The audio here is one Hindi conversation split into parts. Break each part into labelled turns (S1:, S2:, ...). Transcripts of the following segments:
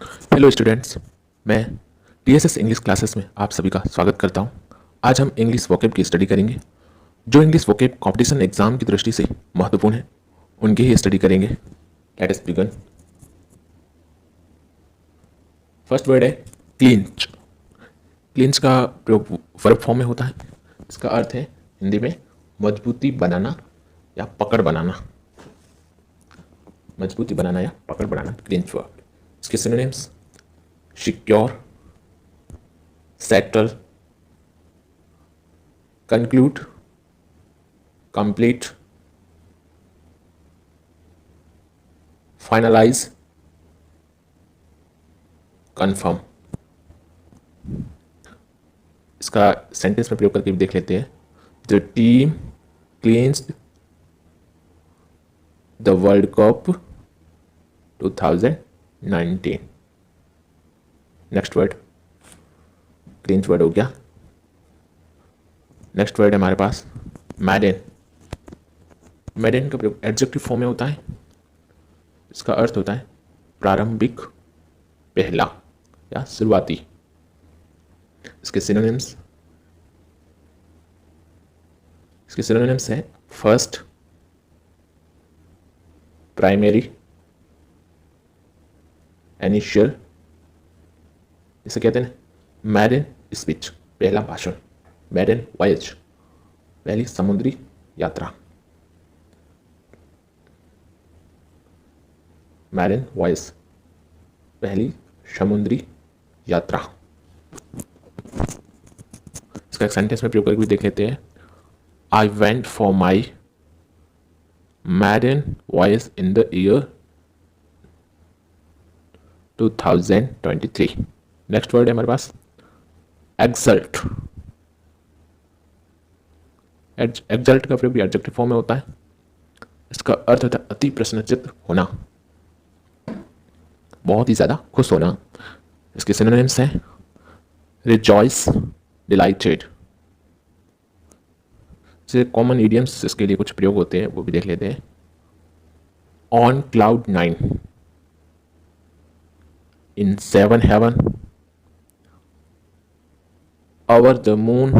S1: हेलो स्टूडेंट्स, मैं टीएसएस इंग्लिश क्लासेस में आप सभी का स्वागत करता हूं। आज हम इंग्लिश वोकैब की स्टडी करेंगे। जो इंग्लिश वोकैब कंपटीशन एग्जाम की दृष्टि से महत्वपूर्ण है, उनकी ही स्टडी करेंगे। Let us begin. First word है क्लिंच। क्लिंच का प्रयोग वर्ब फॉर्म में होता है। इसका अर्थ है हिंदी में मजबूती बनाना या पकड़ बनाना। मजबूती बनाना या पकड़ बनाना, क्लिंच वर्ड। इसके synonyms secure, settle, conclude, complete, finalize, confirm। इसका सेंटेंस में प्रयोग करके भी देख लेते हैं। The team clinched the world cup 2019। Next word clinch word हो गया। नेक्स्ट वर्ड है हमारे पास मैडन। मैडन का प्रयोग एडजेक्टिव फॉर्म में होता है। इसका अर्थ होता है प्रारंभिक, पहला या शुरुआती। इसके सिनोनिम्स है फर्स्ट, प्राइमरी, इनिशियल। इसे कहते हैं मैडन स्पीच, पहला भाषण। मैडन वॉयज, पहली समुद्री यात्रा। मैडन वॉयज, पहली समुद्री यात्रा। इसका एक सेंटेंस में प्रयोग करके भी देख लेते हैं। I went for my मैडन voyage in the year 2023। Next word है हमारे पास एक्सल्ट। एक्सल्ट का प्रयोग भी एडजेक्टिव फॉर्म में होता है। इसका अर्थ होता है अति प्रसन्नचित्त होना, बहुत ही ज्यादा खुश होना। इसके सिनोनिम्स हैं रिजॉइस, डिलाइटेड। जैसे कॉमन इडियम्स इसके लिए कुछ प्रयोग होते हैं, वो भी देख लेते हैं। On cloud 9, in 7 heaven, over the moon,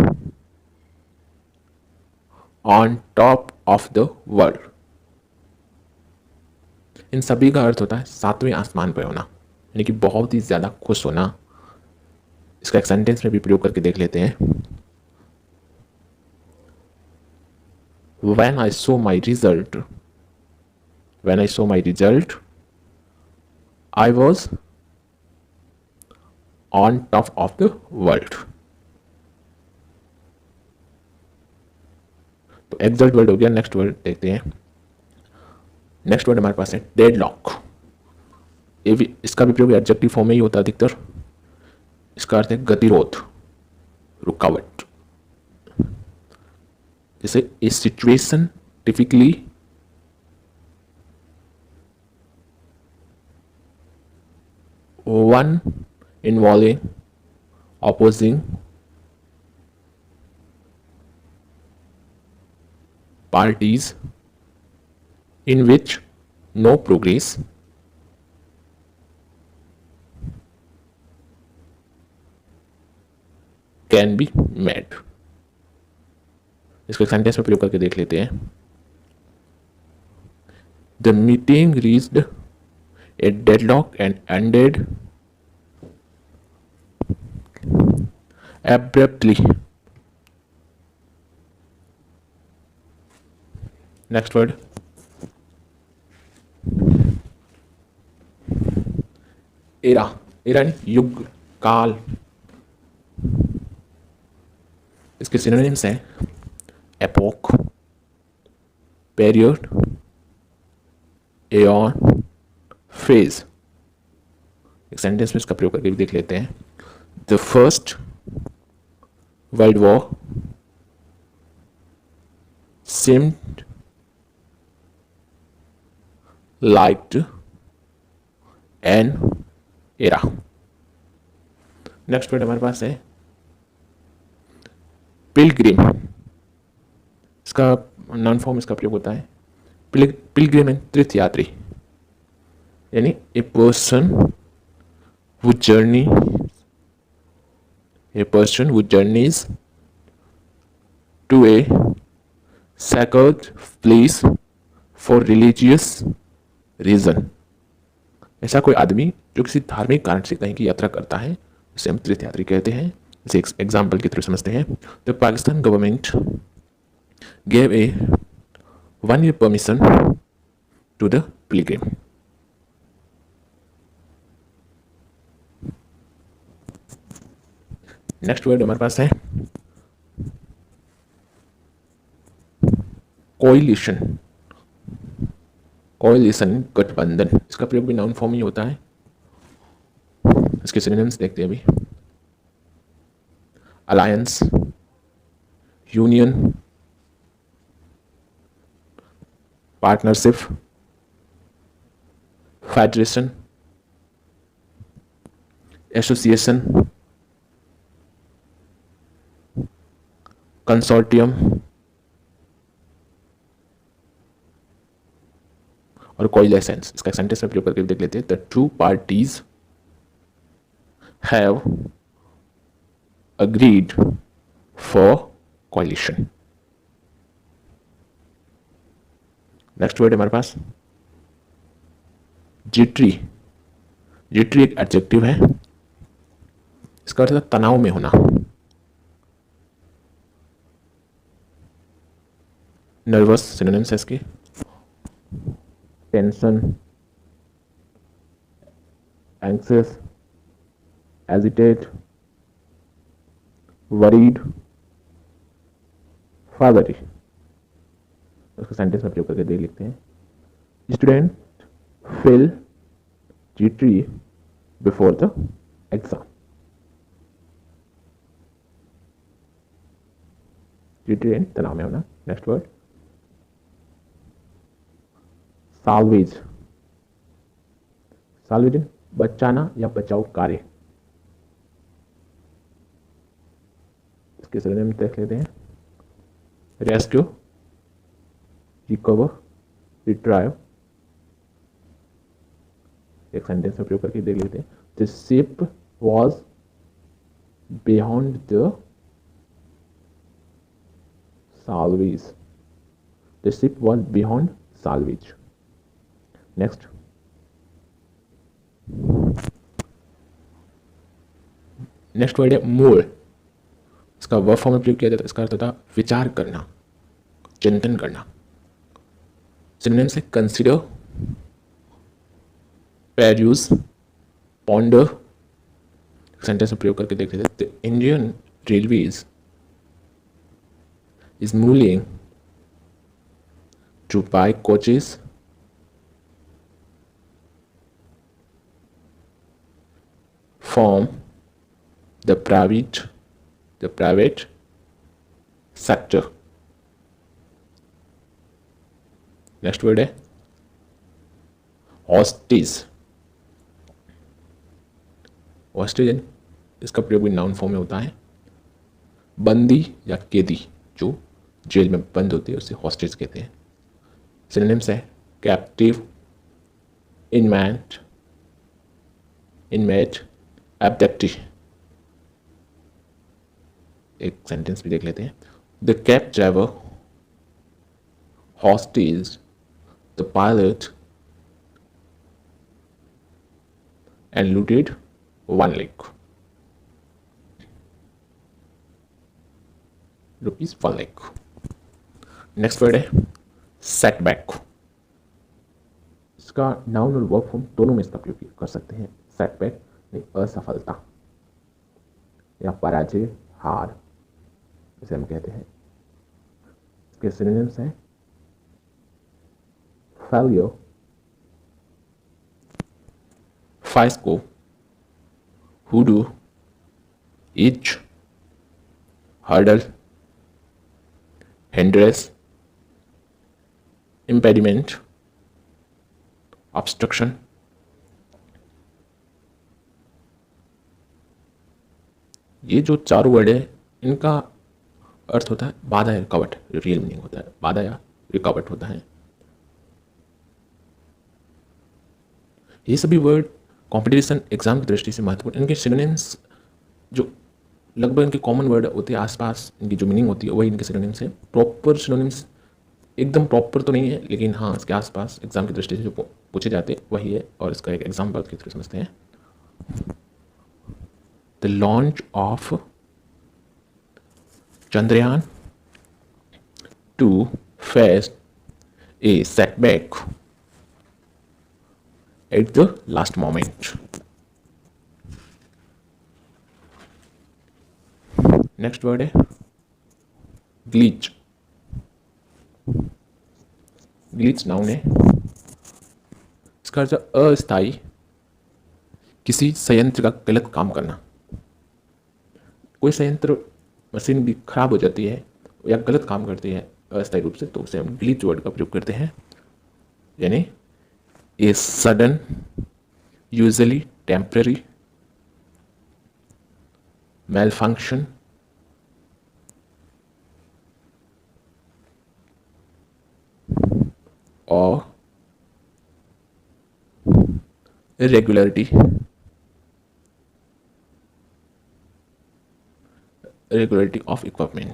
S1: on top of the world. इन सभी का अर्थ होता है सातवें आसमान पर होना, यानी कि बहुत ही ज्यादा खुश होना। इसका एक सेंटेंस में भी प्रयोग करके देख लेते हैं। When I saw my result, I was on top of the world। तो एक्सल्ट वर्ड हो गया। नेक्स्ट वर्ड देखते हैं। नेक्स्ट वर्ड हमारे पास है डेडलॉक। ये भी, इसका भी प्रयोग एडजेक्टिव फॉर्म में ही होता है अधिकतर। इसका अर्थ है गतिरोध, रुकावट। जैसे a situation typically one involving opposing parties in which no progress can be made। इसको सेंटेंस में प्रयोग करके देख लेते हैं। The meeting reached a deadlock and ended abruptly। Next word era. Era नहीं, युग, काल। इसके सिनोनिम्स हैं एपोक, पीरियड, एऑन, फेज। एक सेंटेंस में इसका प्रयोग करके भी देख लेते हैं। The first world war seemed like an era। Next word हमारे पास है पिलग्रिम। इसका नाउन फॉर्म इसका प्रयोग होता है पिलग्रिम एंड तीर्थयात्री, यानी a person who journey a person who journeys to a sacred place for religious reason। ऐसा कोई आदमी जो किसी धार्मिक कारण से कहीं की यात्रा करता है उसे हम तीर्थयात्री कहते हैं। इसे एक एग्जाम्पल की तरह समझते हैं। The Pakistan government gave a 1 year permission to the pilgrim. Next word हमारे पास है कोइलिशन। कोइलिशन गठबंधन, इसका प्रयोग भी नाउन फॉर्म ही होता है। इसके सिनोनिम्स देखते हैं अभी। Alliance, union, partnership, federation, association, consortium और कोइलेसेंस। इसका सेंटेंस में प्रयोग करके देख लेते हैं। The two parties have agreed for coalition. Next word हमारे पास जिटरी। जिटरी एक एडजेक्टिव है, इसका अर्थ है तनाव में होना। नर्वस सिनोनिम्स है इसके। Tension, anxious, agitate, worried, dithery. उसको सेंटेंस में प्रयोग करके देख लिखते हैं। Student feel jittery before the exam. Jittery तनाव में होना। Next word salvage. साल्वेज बचाना या बचाव कार्य। इसके सिनोनिम देख लेते हैं। Rescue, recover, retrieve. एक सेंटेंस में प्रयोग करके देख लेते हैं। The ship was beyond the salvage. The ship was beyond salvage. Next. Next word है मोर। इसका वर्ब फॉर्म में प्रयोग किया जाता है। इसका अर्थ होता है विचार करना, चिंतन करना। सिनोनिम से कंसिडर, पेर्यूज, पॉन्डर। सेंटेंस में प्रयोग करके देख लेते हैं। The Indian railways is moving to buy coaches from the private sector. Next word है हॉस्टेज। हॉस्टेज इसका प्रयोग भी नाउन फॉर्म में होता है। बंदी या कैदी जो जेल में बंद होते हैं उसे हॉस्टेज कहते हैं। सिनोनिम्स है कैप्टिव, इनमैट, एब्डक्टी। एक सेंटेंस भी देख लेते हैं। The cab driver hostage the pilot and looted 1 lakh rupees 1 lakh। Next word है सेटबैक। इसका नाउन और वर्ब फॉर्म दोनों में इसका प्रयोग कर सकते हैं। सेटबैक असफलता या पराजय, हार, इसे हम कहते हैं। इसके सिनोनिम्स हैं failure, fiasco, hoodoo, hitch, hurdle, hindrance, impediment, obstruction। ये जो चारों वर्ड है इनका अर्थ होता है बाधा या रुकावट। रियल मीनिंग होता है बाधा या रुकावट होता है। ये सभी वर्ड कॉम्पिटिशन एग्जाम की दृष्टि से महत्वपूर्ण। इनके सिनोनिम्स जो लगभग इनके कॉमन वर्ड होते हैं, आसपास इनकी जो मीनिंग होती है वही इनके सिनोनिम्स है। प्रॉपर सिनोनिम्स एकदम प्रॉपर तो नहीं है, लेकिन हाँ इसके आसपास एग्जाम की दृष्टि से जो पूछे जाते हैं वही है, और इसका एक एग्जाम्पल की तरह समझते हैं। The launch of Chandrayaan 2 faced a setback at the last moment. Next word है ग्लिच। ग्लिच नाउन है, इसका अर्थ अस्थायी, किसी संयंत्र का गलत काम करना। कोई संयंत्र मशीन भी खराब हो जाती है या गलत काम करती है अस्थायी रूप से, तो उसे हम ग्लिच वर्ड का प्रयोग करते हैं। यानी a sudden, usually temporary malfunction or irregularity of equipment।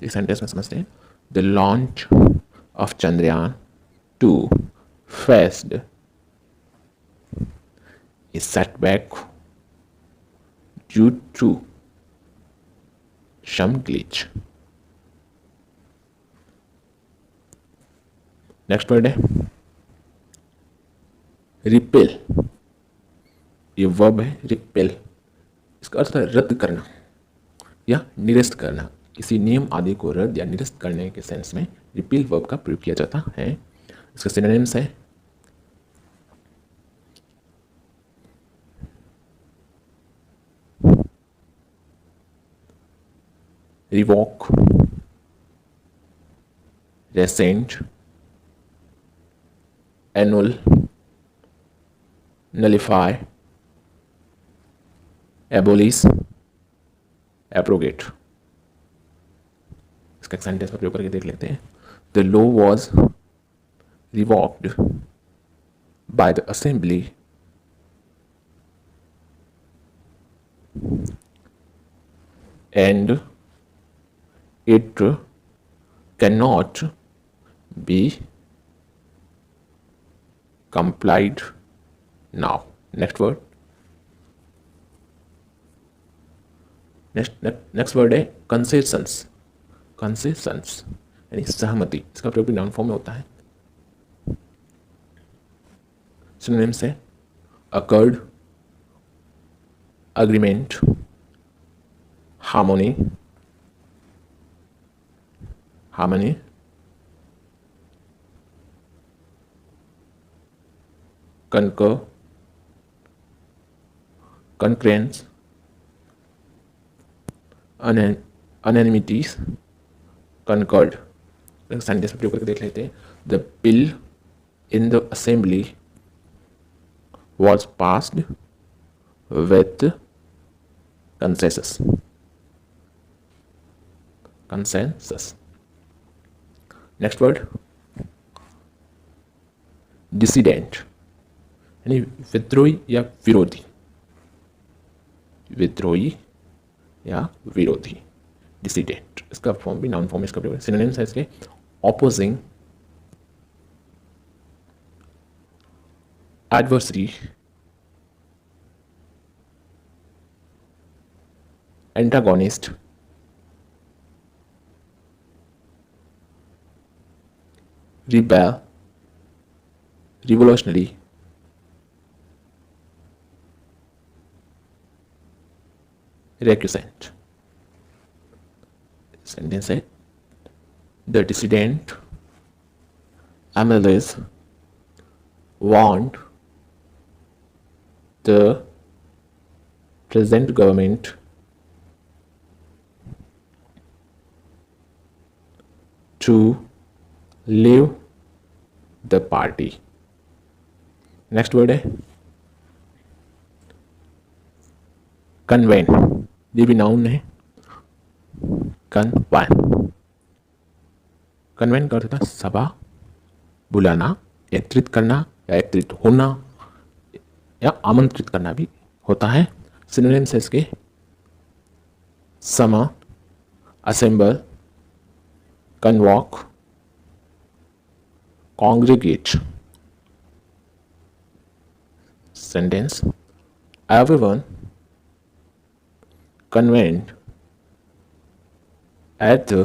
S1: एक सेंटेंस में समझते हैं। The launch of Chandrayaan 2 faced a setback due to some glitch। Next word है रिपेल। ये वर्ब है रिपेल, इसका अर्थ है रद्द करना या निरस्त करना। किसी नियम आदि को रद्द या निरस्त करने के सेंस में रिपेल वर्ब का प्रयोग किया जाता है। इसका सिनोनिम्स है revoke, रेसेंट, annul, nullify, abolish, abrogate। इसका एक सेंटेंस में प्रयोग करके देख लेते हैं। The law was revoked by the assembly and it can not be complied now। next word, next word है concessions। concessions यानी सहमति, इसका प्रयोग भी नाउन फॉर्म में होता है। synonyms है accord, agreement, harmony, concur, concurrence, unanimities, concurred। Sentence में प्रयोग करके देख लेते हैं। The bill in the assembly was passed with consensus. Next word dissident यानी विद्रोही या विरोधी। विद्रोही या विरोधी, डिसिडेंट। इसका फॉर्म भी नाउन फॉर्म, इसका प्रयोग सिनोनिम्स है इसके opposing, adversary, antagonist, rebel, revolutionary, recusant। Sentence है the dissident MLAs want the present government to leave the party। Next word है कन्वेन। ये भी नाउन है। कन्वेन, कन्वेन का अर्थ था सभा बुलाना, एकत्रित करना या एकत्रित होना या आमंत्रित करना भी होता है। सिनोनिम्स है इसके summon, assemble, convoke, congregate. Sentence everyone convened at the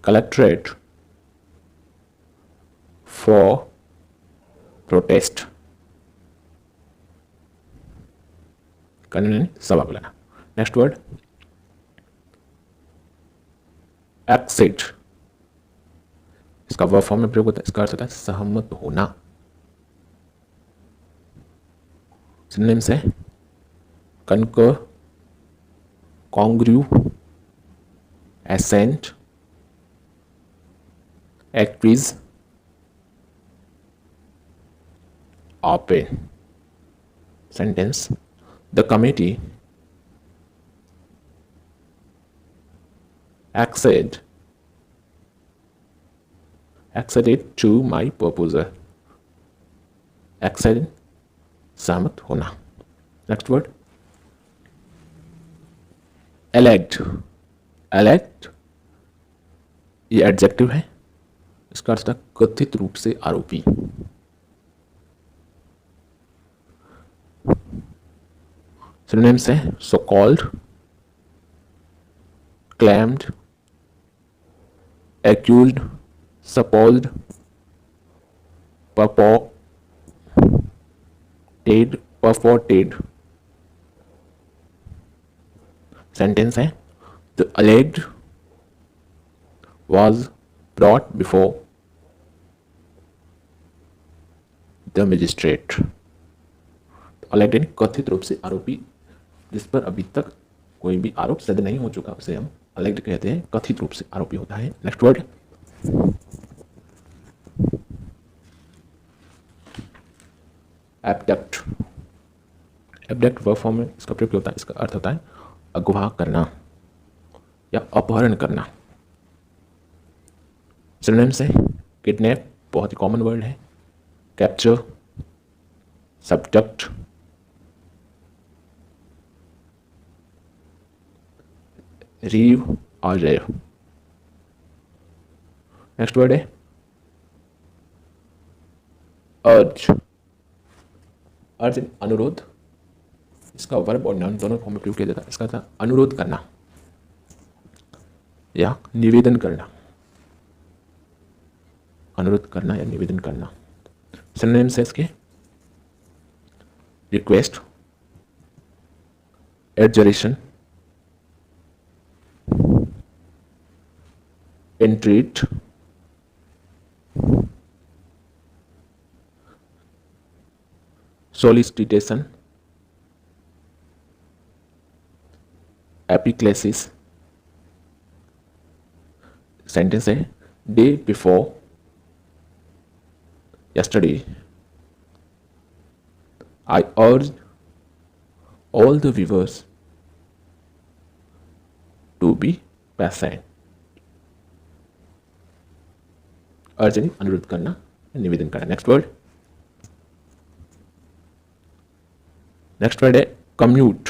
S1: collectorate for protest। Convene सभा बुलाना। नेक्स्ट वर्ड एक्सेट, इसका वर्ब फॉर्म में प्रयोग होता है, इसका अर्थ होता है सहमत होना। सिनोनिम्स है concur, congrue, assent, acquiesce, open। Sentence the committee acceded to my proposal। accede सहमत होना। नेक्स्ट वर्ड elect, elect ये एडजेक्टिव है, इसका अर्थ है कथित रूप से आरोपी। सिनोनिम्स है so called, claimed, accused, supposed, purported। Sentence है the alleged was brought before the magistrate। alleged यानी कथित रूप से आरोपी, जिस पर अभी तक कोई भी आरोप सिद्ध नहीं हो चुका उसे हम alleged कहते हैं, कथित रूप से आरोपी होता है। Next word abduct. Abduct verb form में इसका प्रयोग होता है, इसका अर्थ होता है अगवा करना या अपहरण करना। सिनोनिम्स है किडनैप, बहुत ही कॉमन वर्ड है, कैप्चर, सबडक्ट, रीव और रेव। नेक्स्ट वर्ड है अर्ज। अर्ज अनुरोध, इसका वर्ब और नाउन दोनों फॉर्म में प्रयोग किया जाता है। इसका था अनुरोध करना या निवेदन करना, अनुरोध करना या निवेदन करना। सिनोनिम्स है इसके रिक्वेस्ट, एडजरेशन, एंट्रीट, सोलिसिटेशन, एपिक्लेसिस। सेंटेंस है day before yesterday I urge all the viewers to be patient। अर्ज यानी अनुरोध करना, निवेदन करना। नेक्स्ट वर्ड है कम्यूट।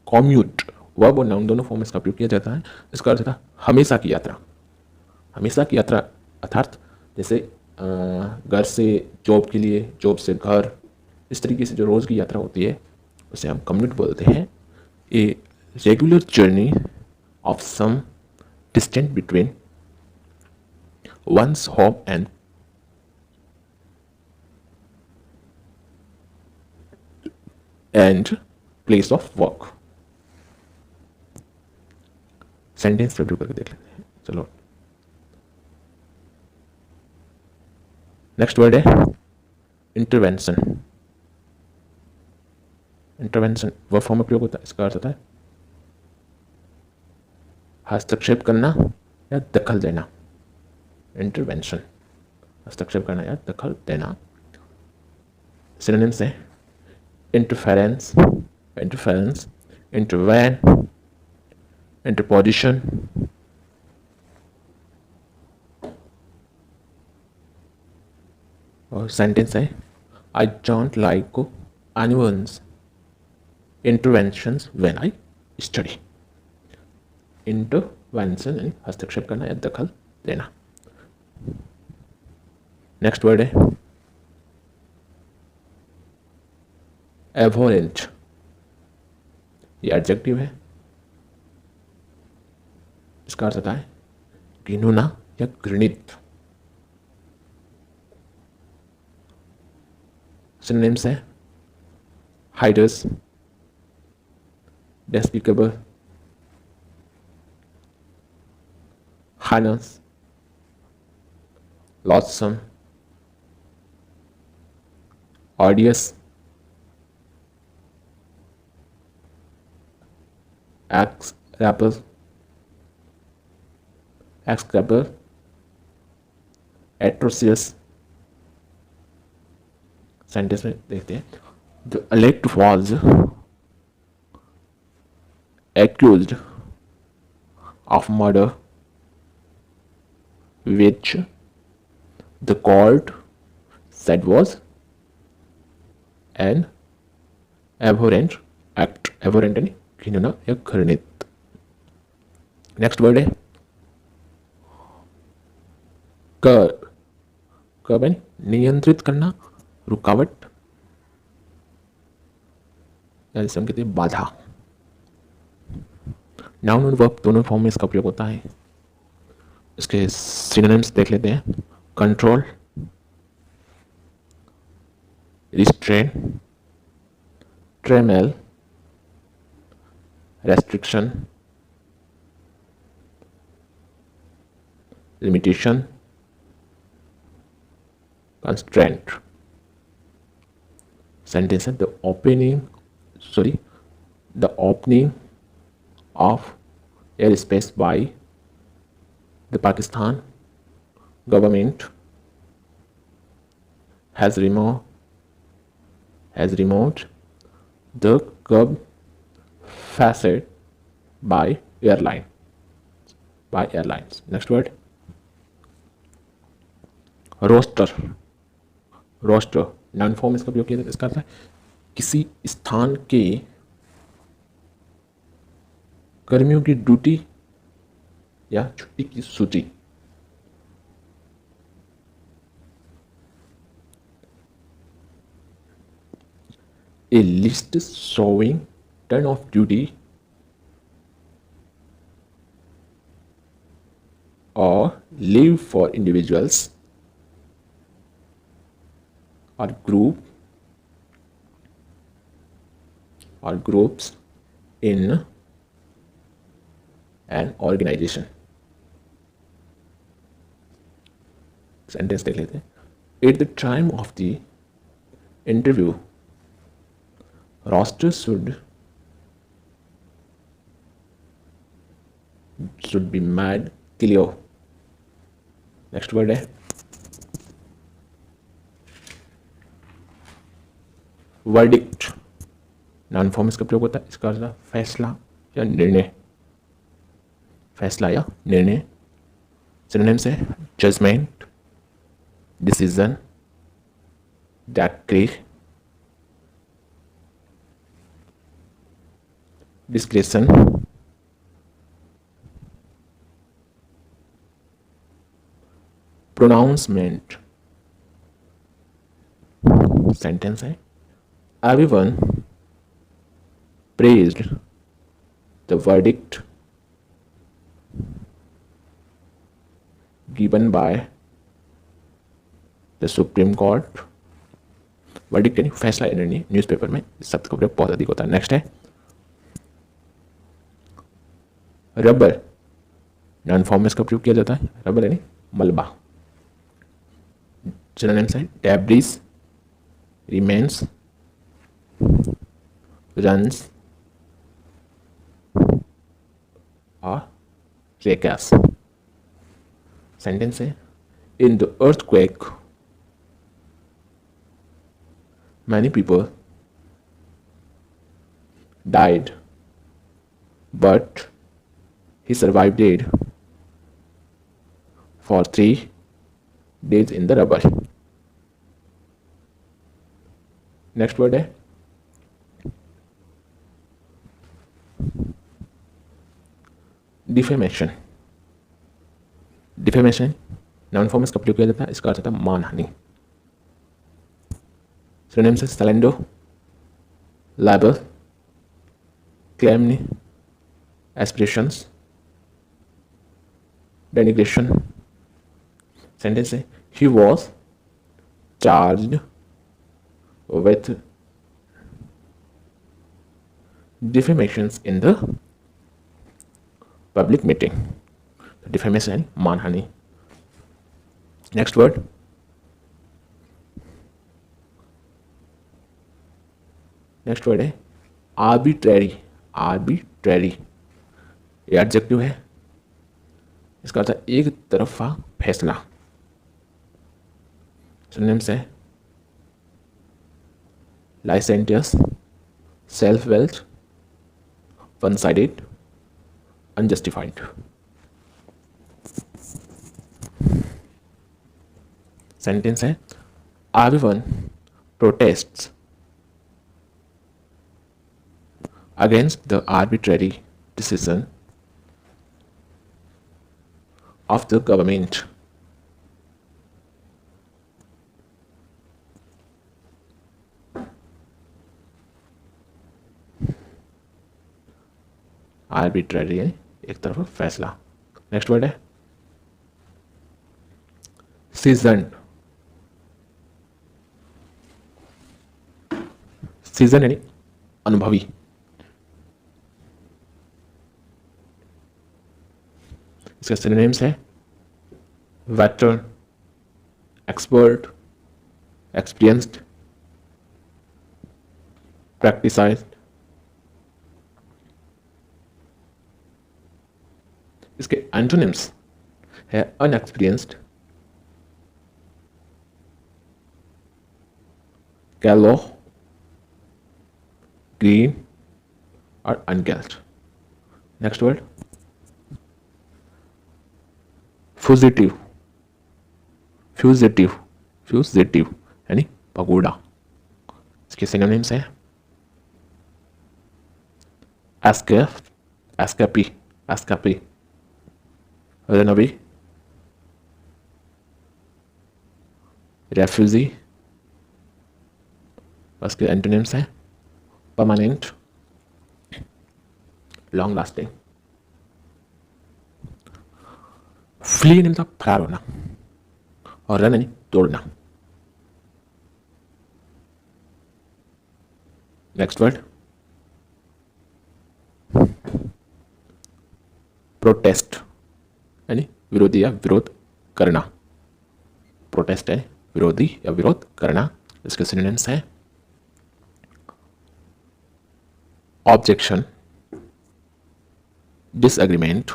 S1: कॉम्यूट वर्ब और नाउन दोनों फॉर्म में इसका प्रयोग किया जाता है। इसका अर्थ था हमेशा की यात्रा। हमेशा की यात्रा अर्थात जैसे घर से जॉब के लिए, जॉब से घर, इस तरीके से जो रोज़ की यात्रा होती है उसे हम कम्यूट बोलते हैं। A regular journey of some distance between one's home and place of work. Sentence review करके देख लेते हैं। चलो नेक्स्ट वर्ड है इंटरवेंशन। इंटरवेंशन वर्ब फॉर्म में प्रयोग होता है। इसका अर्थ होता है हस्तक्षेप करना या दखल देना। इंटरवेंशन हस्तक्षेप करना या दखल देना। सिनोनिम्स है इंटरफेरेंस, इंटरफेरेंस, इंटरवेन, इंटरपोजिशन। और सेंटेंस है I don't like anyone's interventions when I study. Intervention यानी हस्तक्षेप करना या दखल देना. नेक्स्ट वर्ड है एवोरेंट. ये एडजेक्टिव है. इसका अर्थ होता है घिनौना या घृणित. सिनोनिम्स है हाइडस, despicable, heinous, loathsome, odious, execrable, atrocious. Sentence में देखते हैं. The elect was accused of murder which the court said was an abhorrent act. abhorrent यानी घिनौना या घृणित. नेक्स्ट वर्ड है कर्ब यानी नियंत्रित करना, रुकावट, यानी हम कहते हैं बाधा. नाउन और वर्ब दोनों फॉर्म में इसका उपयोग होता है. इसके सिनोनिम्स देख लेते हैं. Control, restrain, trammel, restriction, limitation, constraint. Sentence है the opening of airspace by the Pakistan government has removed the curb facet by airlines. Next word roster. Noun form इसका उपयोग किया जाता है. इसका अर्थ है किसी स्थान के कर्मियों की ड्यूटी या छुट्टी की सूची. A list showing turn of duty or leave for individuals or groups in an organization. Sentence देख लेते हैं. At the time of the interview, roster should be made clear. Next word है वर्डिक्ट. नाउन फॉर्म इसका प्रयोग होता है. इसका अर्थ फैसला या निर्णय. सिनोनिम्स है judgement, decision, decree, discretion, pronouncement. Sentence है everyone praised the verdict given by the Supreme Court. Verdict यानी फैसला या निर्णय. न्यूज़पेपर में इस शब्द का प्रयोग बहुत अधिक होता है. नेक्स्ट है रबर. नाउन फॉर्म में इसका प्रयोग किया जाता है. रबर यानी मलबा. सिनोनिम्स है debris, remains, runs or fracas. Sentence है in the earthquake many people died but he survived it for 3 days in the rubber. Next word है डिफेमेशन, डिफेमेशन नाउन फॉर्म इसका प्रयोग किया जाता है, इसका अर्थ होता है मानहानि। सिनोनिम्स है सलेंडो, लाइबल, क्लैमनी, एस्पिरेशंस, डेनिग्रेशन। सेंटेंस है he was charged with defamations in the public meeting. Defamation यानी मानहानि। नेक्स्ट वर्ड है आर्बिट्रेरी। आर्बिट्रेरी ये एडजेक्टिव है, इसका अर्थ है एक तरफा फैसला। सिनोनिम्स है licentious, self-willed, one-sided, unjustified. Sentence है everyone protests against the arbitrary decision of the government. Arbitrary है एक तरफ फैसला। नेक्स्ट वर्ड है सीजन। सीजन यानी अनुभवी। इसका सिनोनिम्स है वेटरन, एक्सपर्ट, एक्सपीरियंस्ड, प्रैक्टिसाइज्ड। इसके एंटोनिम्स है अनएक्सपीरियंस्ड, कैलो, ग्रीन और unfledged. Next word fugitive. Fugitive, fugitive यानी भगोड़ा। इसके सिनोनिम्स है escape, escapee, escapee, runaway, refugee. उसके एंटोनिम्स हैं परमानेंट, लॉन्ग लास्टिंग। फ्ली यानी मतलब फरार होना और रन यानी तोड़ना। नेक्स्ट वर्ड प्रोटेस्ट यानी विरोधी या विरोध करना। प्रोटेस्ट है विरोधी या विरोध करना। इसके सिनोनिम्स हैं objection, disagreement,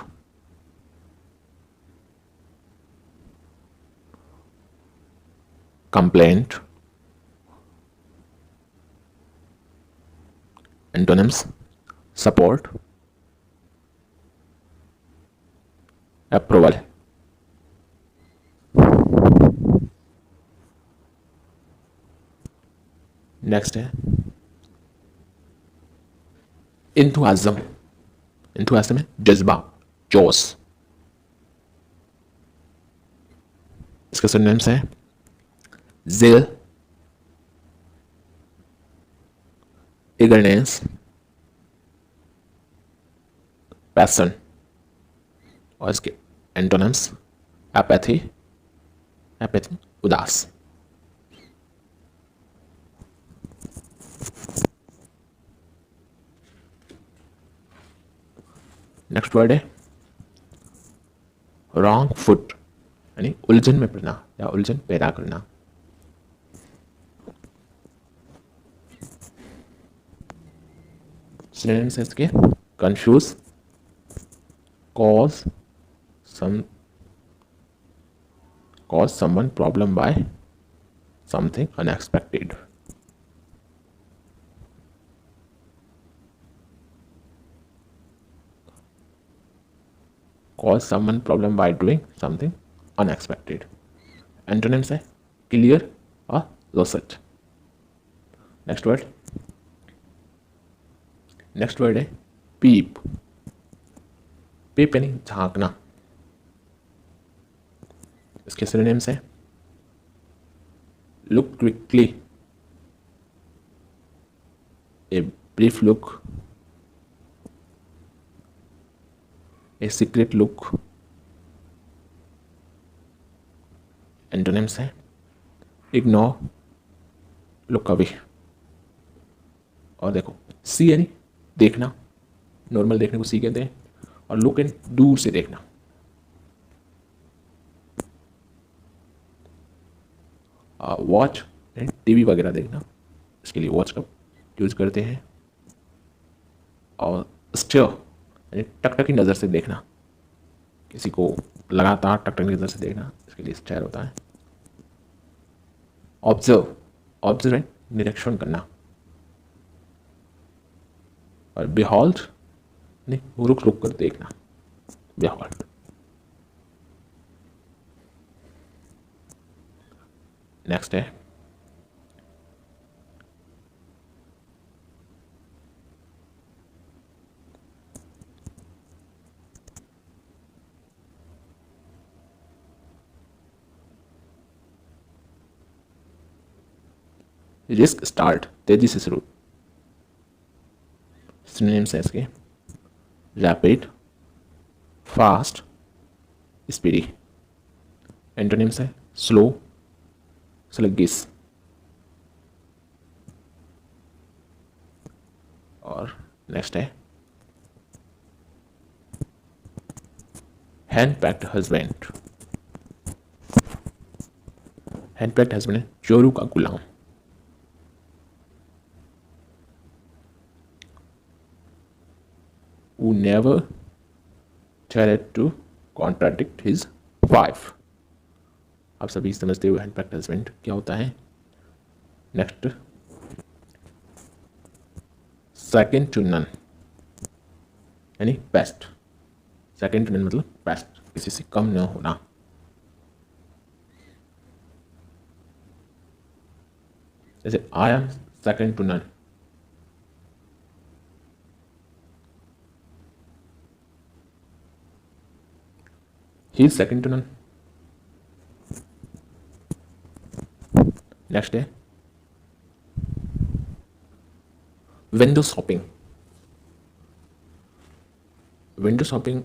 S1: complaint. Antonyms support, approval. Next है इंथुआज्म। इंथुआज्म है जज्बा, जोश। इसके सिनोनिम्स है zeal, eagerness, passion। और इसके एंटोनिम्स एपैथी, एपैथी उदास। नेक्स्ट वर्ड है रॉन्ग फुट यानी उलझन में पड़ना या उलझन पैदा करना। सिनोनिम्स है इसके confuse, cause someone problem by something unexpected। cause someone problem by doing something unexpected। Antonyms है क्लियर और लोसेट। नेक्स्ट वर्ड है पीप। पेप यानी झांकना, इसके सिनोनिम्स है look quickly, a brief look, a secret look. Antonyms है इग्नोर, लुक अवे। और देखो सी यानी देखना, नॉर्मल देखने को सी कहते हैं, और लुक यानी दूर से देखना। वॉच यानी टीवी वगैरह देखना, इसके लिए वॉच का यूज करते हैं। और स्टेयर यानी टकटकी नज़र से देखना, किसी को लगातार टकटकी नज़र से देखना, इसके लिए स्टेयर होता है। ऑब्जर्व, ऑब्जर्व यानी निरीक्षण करना। और बिहॉल्ड यानी रुक रुक कर देखना, बिहॉल्ड। नेक्स्ट है रिस्क स्टार्ट, तेजी से शुरू। सिनोनिम्स है इसके रैपिड, फास्ट, स्पीडी। एंटोनिम्स है स्लो, स्लगिस। और नेक्स्ट है hand packed husband. Hand packed husband है चोरू का गुलाम। Who never tried to contradict his wife। आप सभी समझते हो हैंड पैक्ड हस्बैंड क्या होता है। नेक्स्ट सेकंड टू नन यानी बेस्ट। सेकंड टू नन मतलब बेस्ट, किसी से कम न होना। जैसे I am second to none, he is second to none. Next है window shopping. Window shopping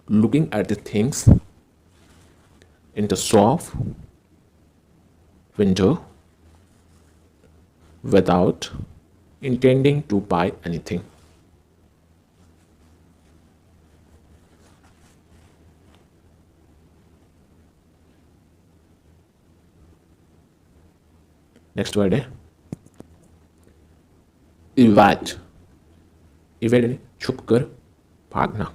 S1: looking at the things in the shop window without intending to buy anything। Next word है इवैड। इवैड यानी छुप कर भागना।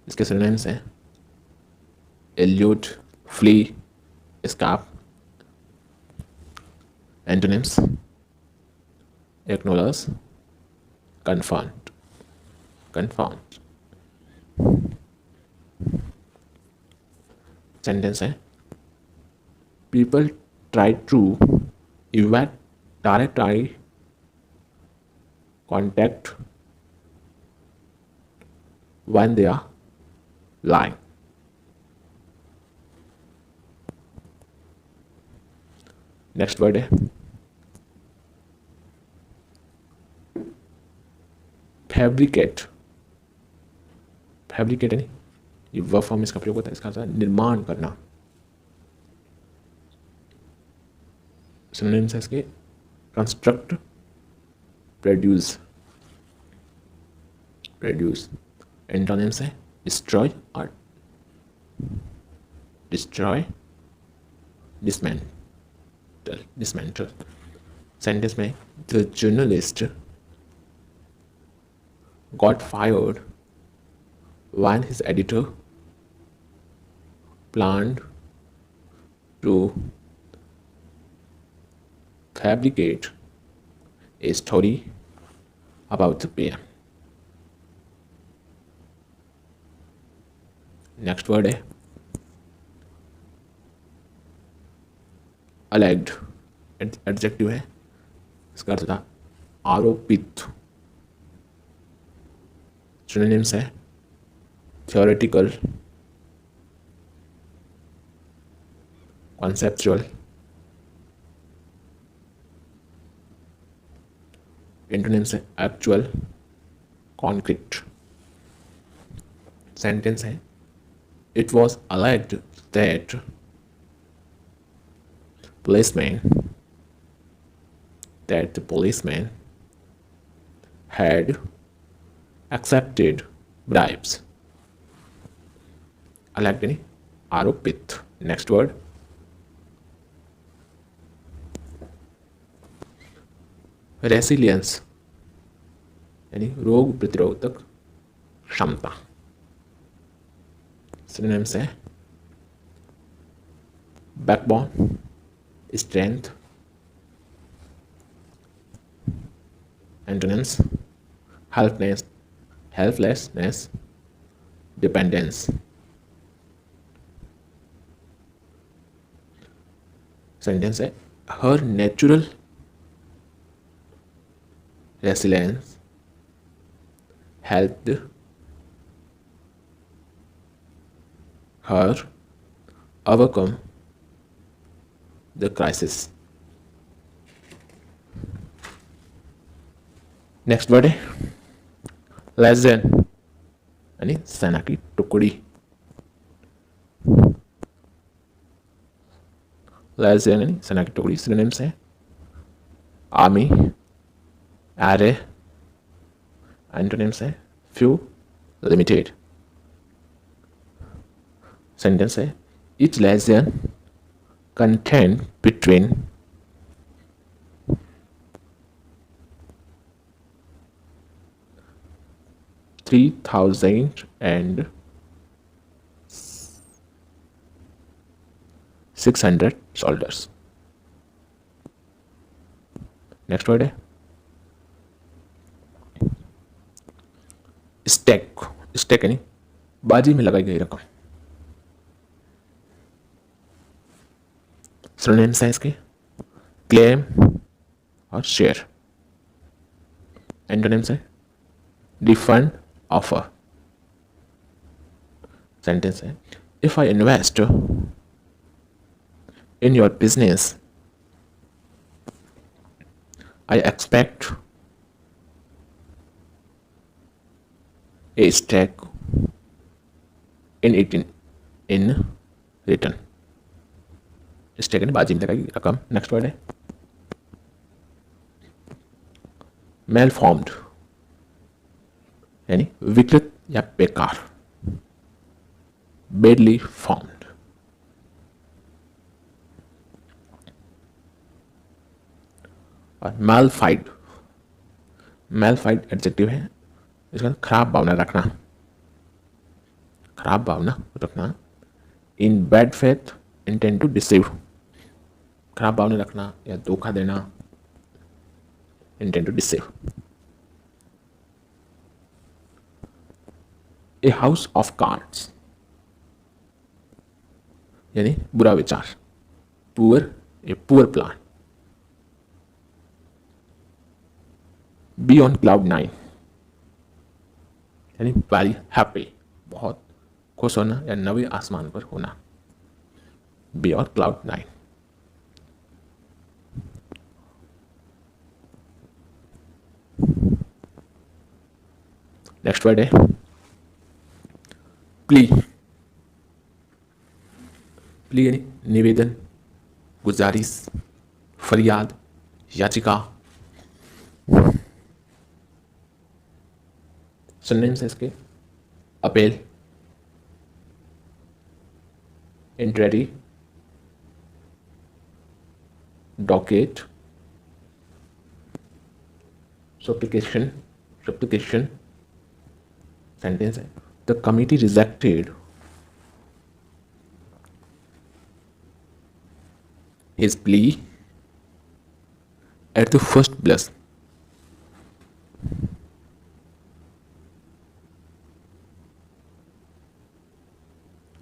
S1: इसके सिनोनिम्स हैं elude, flee, escape. Antonyms acknowledge, confirmed, confirmed. Sentence है people try to evade direct eye contact when they are lying। Next word है फैब्रिकेट। फैब्रिकेट यानी ये वर्ब फॉर्म इसका प्रयोग होता है, इसका अर्थ है निर्माण करना। सिनोनिम्स है इसके कंस्ट्रक्ट, प्रोड्यूस, प्रोड्यूस। एंटोनिम्स है डिस्ट्रॉय और डिस्ट्रॉय, डिसमेंटल, डिसमेंटल। सेंटेंस में the journalist got fired when his editor planned to fabricate a story about the PM। Next word है alleged, एडजेक्टिव है, इसका अर्थ था आरोपित। सिनोनिम्स है थियोरेटिकल, कॉन्सेप्चुअल, एंटोनिम्स है एक्चुअल, कॉन्क्रीट। सेंटेंस है it was alleged that policeman the policeman had accepted bribes. Alleged यानी आरोपित। नेक्स्ट वर्ड रेसिलियंस यानी रोग प्रतिरोधक क्षमता। सिनोनिम्स है backbone, strength, antonyms helplessness, dependence. Sentence है her natural resilience helped her overcome the crisis. Next word है लेस देन यानी सेना की टुकड़ी। लेस देन यानी सेना की टुकड़ी। सिनोनिम्स है आर्मी, एरे, एंटोनिम्स है फ्यू, लिमिटेड। सेंटेंस है each lesion contained between 3,000 and 600 soldiers। Next word है स्टेक। स्टेक यानी बाजी में लगाई गई रकम। सिनोनिम्स है इसके क्लेम और शेयर। एंटोनिम्स है डिफंड, ऑफर। सेंटेंस है if I invest in your business I expect a stake in it in return। Stake यानी बाजी में लगाई रकम। नेक्स्ट वर्ड है मेल फॉर्म्ड यानी विकृत या बेकार। Badly formed. और मैलफाइड। मैलफाइड एडजेक्टिव है, इसका खराब भावना रखना। खराब भावना रखना। In bad faith intend to deceive. खराब भावना रखना या धोखा देना। Intend to deceive. A house of cards यानी बुरा विचार। Poor, a poor plan. Be on cloud 9 यानी वेरी हैप्पी, बहुत खुश होना या नवे आसमान पर होना। B on cloud 9। Next word है प्ली। प्ली यानी निवेदन, गुजारिश, फरियाद, याचिका। सिनोनिम्स है इसके अपील, इंट्रेरी, डॉकेट, सप्लिकेशन, सप्लिकेशन। सेंटेंस है the committee rejected his plea at the first blush।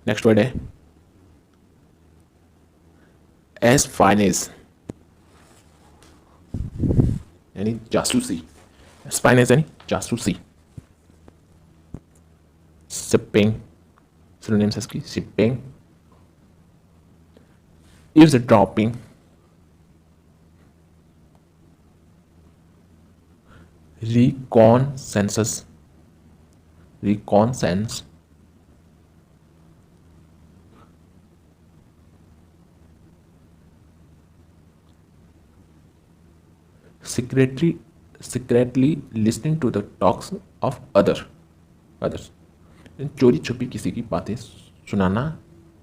S1: Next word है एज फाइन एज यानी जासूसी। एस्पाइनेज यानी जासूसी। शिपिंग, synonyms है इसकी shipping, eavesdropping, reconsensus, reconsense, secretly listening to the talks of others, चोरी छुपी किसी की बातें सुनाना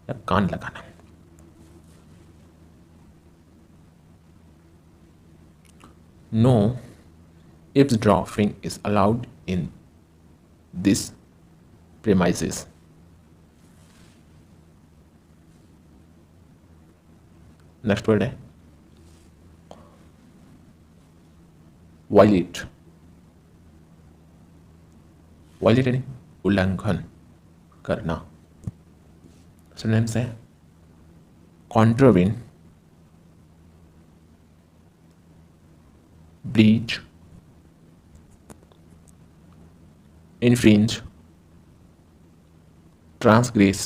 S1: या कान लगाना. No eavesdropping is allowed in this premises. Next word है वायलेट. वायलेट यानी उल्लंघन करना. सिनोनिम्स है कॉन्ट्रावेन, ब्रीच, infringe, transgress.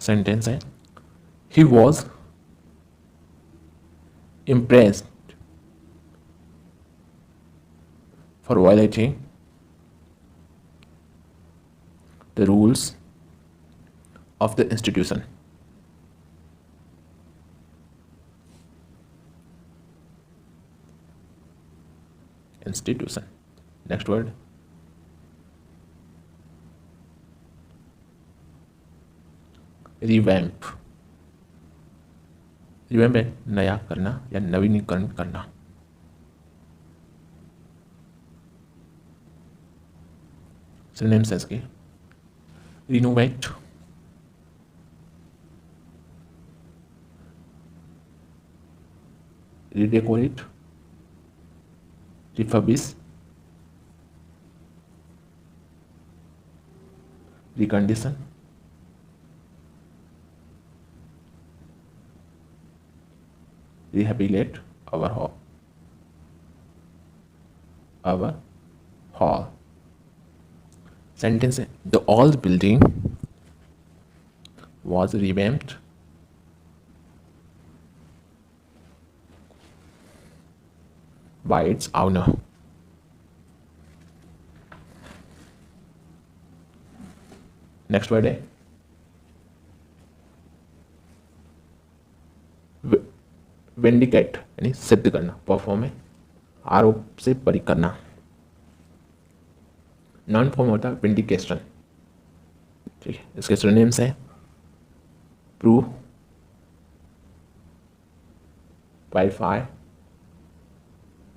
S1: सेंटेंस है he was impressed for violating the rules of the institution. Institution. Next word. Revamp. Revamp है नया करना या नवीनीकरण करना. Synonyms है इसके renovate, redecorate, refurbish, recondition, rehabilitate, overhaul. Sentence है the old building was revamped by its owner. Next word है विंडिकेट यानी सिद्ध करना. परफॉर्म है आरोप से बरी करना. नॉन फॉर्म होता है विंडिकेशन. ठीक है, इसके सिनोनिम्स हैं prove, qualify,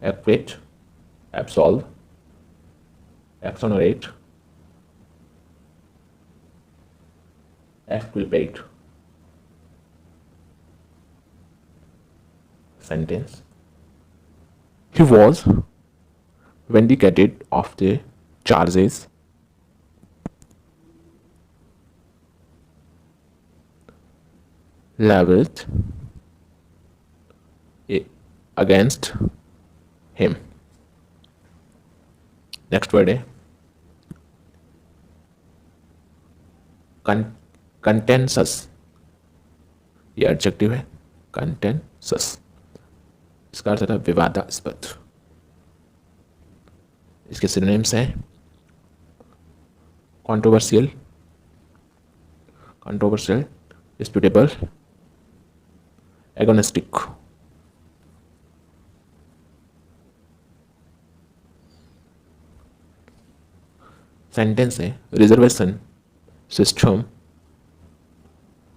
S1: acquit, absolve, exonerate, exculpate. Sentence. He was vindicated of the charges leveled against him. Next word है कंटेंसस. ये एडजेक्टिव है कंटेंसस. इसका अर्थ होता है विवादास्पद. इसके सिनोनिम्स हैं कंट्रोवर्शियल, डिस्प्यूटेबल, एगोनिस्टिक. सेंटेंस है reservation system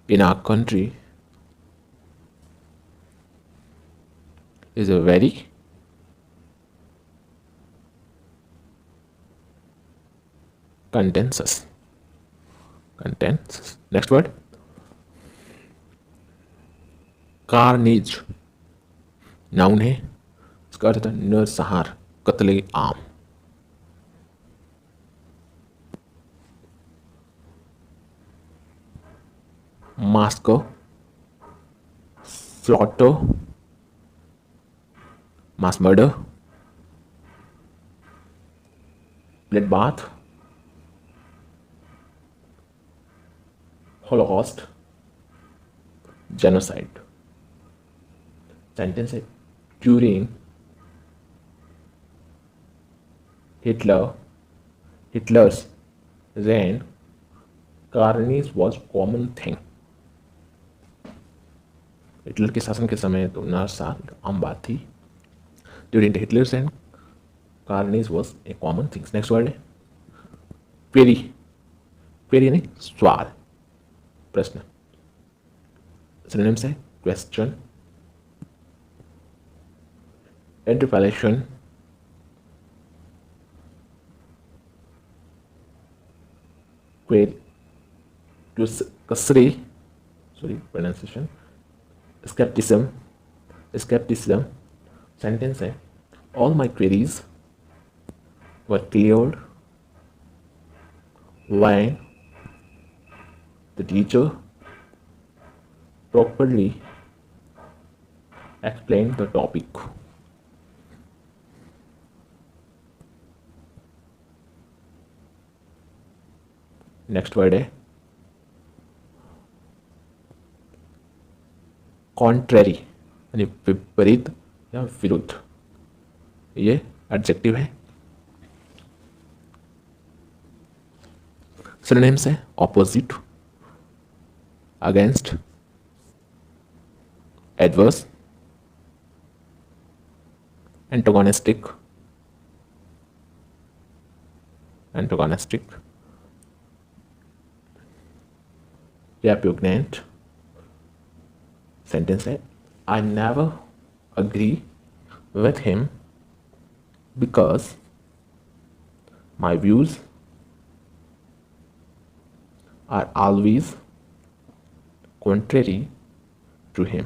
S1: in our country is a very contentious. Next word carnage. Noun है. इसका अर्थ है नरसंहार, कत्ले आम. Moscow, slaughter, mass murder, bloodbath, Holocaust, genocide. Sentence है during Hitler's reign, carnage was common thing. Hitler के शासन के समय तो नरसंहार आम बात थी. During the Hitler's and carnage was a common things. Next word है क्वेरी. क्वेरी यानी सवाल, प्रश्न. सिनोनिम्स है क्वेश्चन, इंटरपेलेशन, कसरी, सॉरी प्रोनाउंसिएशन, skepticism. Sentence है all my queries were cleared when the teacher properly explained the topic. Next word है कॉन्ट्रेरी यानी विपरीत या विरुद्ध. ये एडजेक्टिव है. सिनोनिम्स है opposite, against, adverse, antagonistic, repugnant. Sentence है I never agree with him because my views are always contrary to him.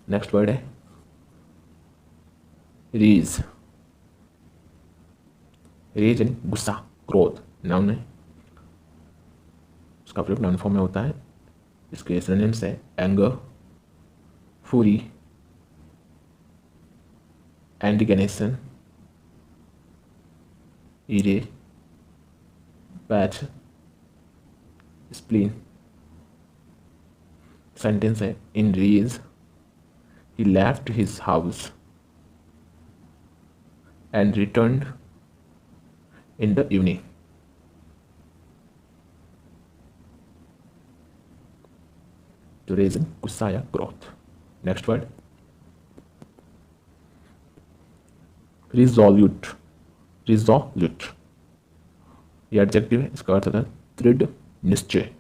S1: Next word है रीज. रीज यानी गुस्सा, क्रोध. नाउन है, उसका प्रयोग नाउन फॉर्म में होता है. इसके सिनोनिम्स है anger, fury, indignation, ire, patch, spleen. Sentence है in रीज he left his house and returned in the evening. To raise गुस्सा या क्रोध. Next word रिजॉल्यूट. रिजॉल्यूट ये एडजेक्टिव है. इसका अर्थ होता है दृढ़ निश्चय.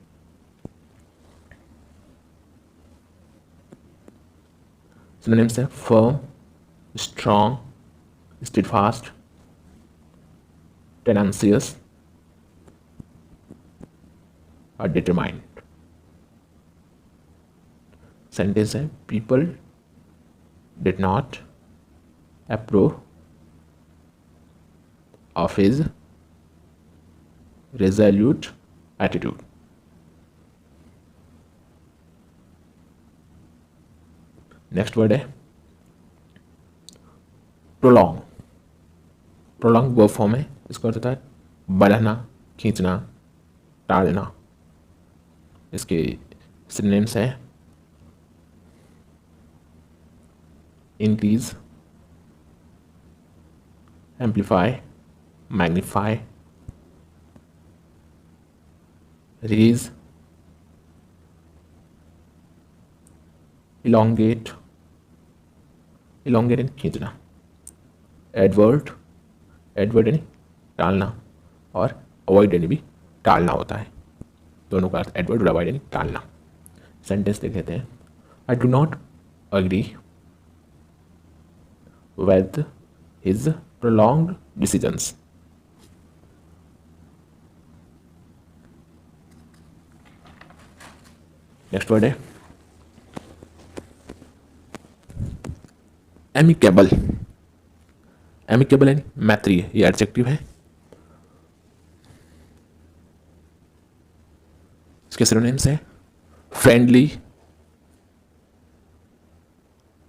S1: सिनोनिम्स है firm, strong, steadfast, tenacious or determined. Sentence है people did not approve of his resolute attitude. Next word है प्रोलॉन्ग. प्रोलॉन्ग वर्ब फॉर्म है. इसका अर्थ होता है बढ़ाना, खींचना, टालना. इसके सिनोनिम्स है increase, amplify, magnify, raise, elongate. Elongate यानी खींचना. एडवर्ट यानी टालना और अवॉइड यानी भी टालना होता है. दोनों का अर्थ एडवर्ट और अवॉइड यानी टालना. सेंटेंस देख लेते हैं. I do not agree with his prolonged decisions. Next word है एमिकेबल. एमिकेबल यानी मैत्रीय. ये एडजेक्टिव है. इसके सिनोनिम्स है फ्रेंडली,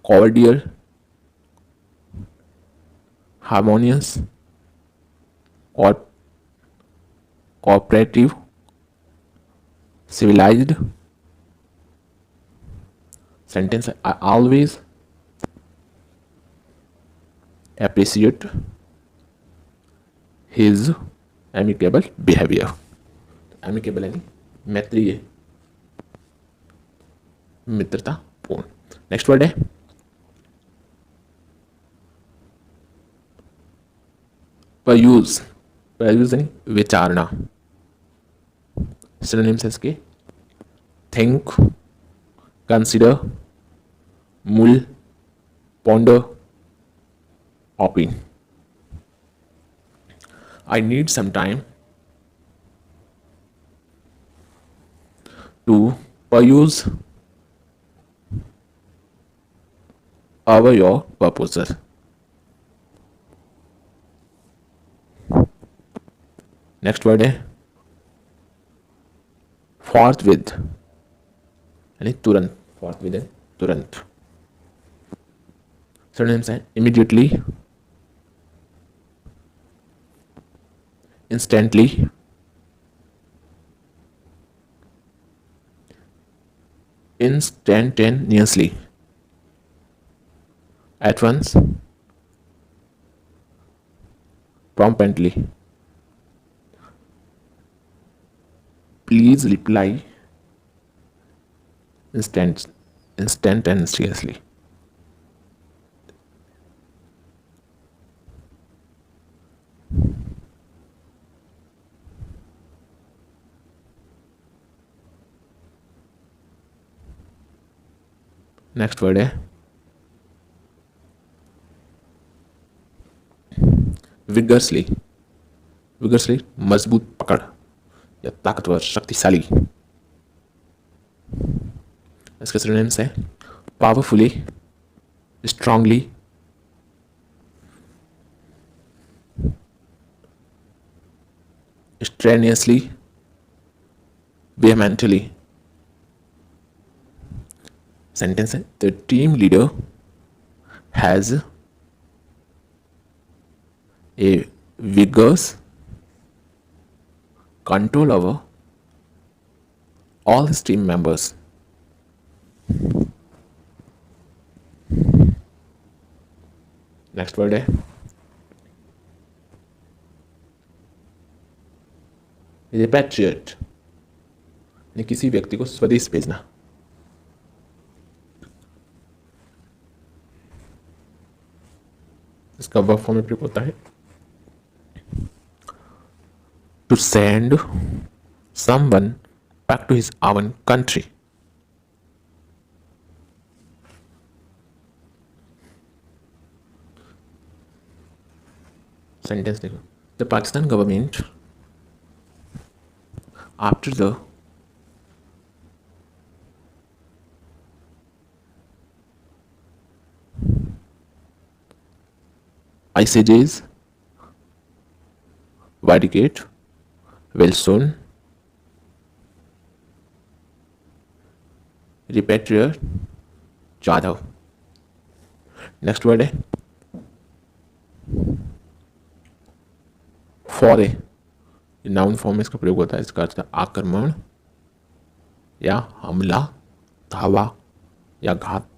S1: कॉर्डियल, हार्मोनियस और cooperative, civilized. Sentence: I always appreciate his amicable behavior. Amicable यानी मैत्रीय, मित्रतापूर्ण. नेक्स्ट वर्ड है परयूज. परयूज यानी विचारना. सिनोनिम्स है इसके: थिंक, कंसिडर, मूल, ponder, opine. I need some time to peruse over your proposal. Next word है forthwith यानी तुरंत. forthwith है तुरंत. सिनोनिम्स हैं immediately, instantly, instantaneously, at once, promptly. Please reply instantaneously. Next word है विगर्सली. विगर्सली मजबूत पकड़ या ताकतवर, शक्तिशाली. इसके सिनोनिम्स है powerfully, strongly, strenuously, vehemently. Sentence है the team leader has a vigorous control over all his team members. Next word है रिपैट्रिएट यानी किसी व्यक्ति को स्वदेश भेजना. इसका वर्ब फॉर्म में प्रयोग होता है to send someone back to his own country. Sentence देखो. The Pakistan government after the ICJ's verdict will soon repatriate Jadhav. Next word है फॉरे. नाउन फॉर्म में इसका प्रयोग होता है. इसका अर्थ है आक्रमण या हमला, धावा या घात.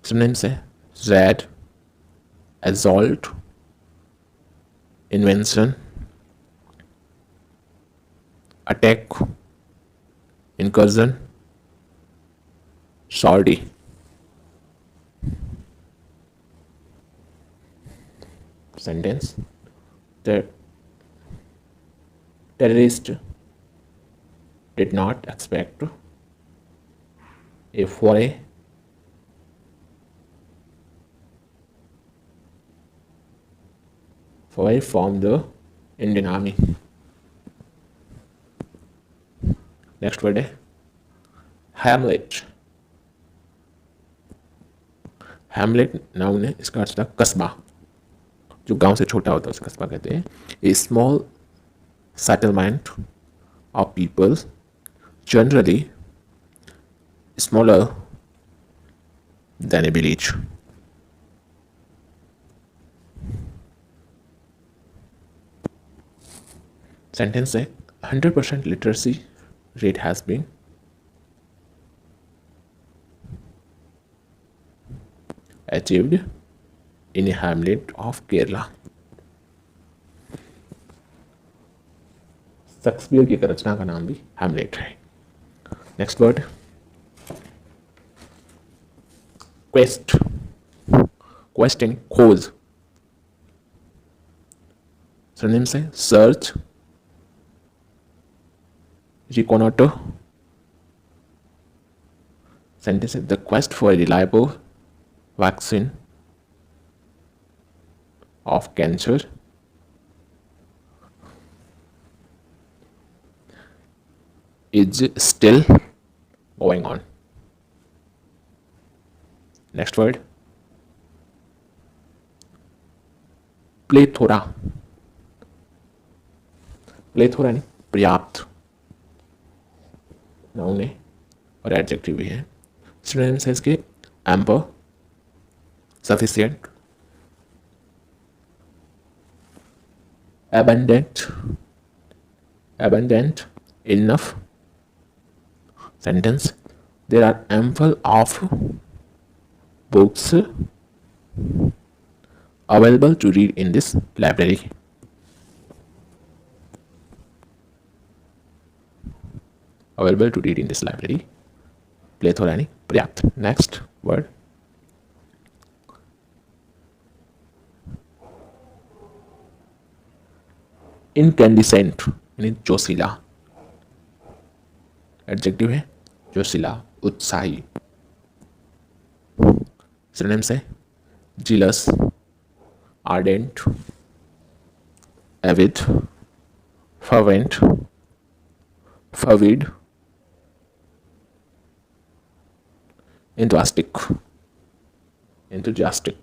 S1: सिनोनिम्स है red, assault, invention, attack, incursion, sortie. Sentence: the terrorist did not expect a foray from the Indian Army. Next word है हैमलेट. हैमलेट नाउन है. इसका अर्थ था कस्बा. जो गांव से छोटा होता है उसे कस्बा कहते हैं. A small settlement of peoples generally smaller than a village. Sentence है 100% literacy rate has been achieved in a hamlet of Kerala. Shakespeare की एक रचना का नाम भी हैमलेट है. Next word quest. क्वेस्ट यानी खोज. सिनोनिम्स है सर्च, रिकॉनॉटर. सेंटेंस है the quest for reliable vaccine of cancer is still going on. Next word plethora. Plethora नहीं पर्याप्त नाउन है और एडजेक्टिव भी है. सिनोनिम्स है इसके emperor, sufficient, abundant, enough. Sentence there are ample of books available to read in this library. Plethora यानी पर्याप्त. नेक्स्ट वर्ड इनकैंडिसेंट यानी जोशीला. एडजेक्टिव है जोशीला, उत्साही. सिनोनिम्स है zealous, ardent, avid, fervent, fervid, enthusiastic.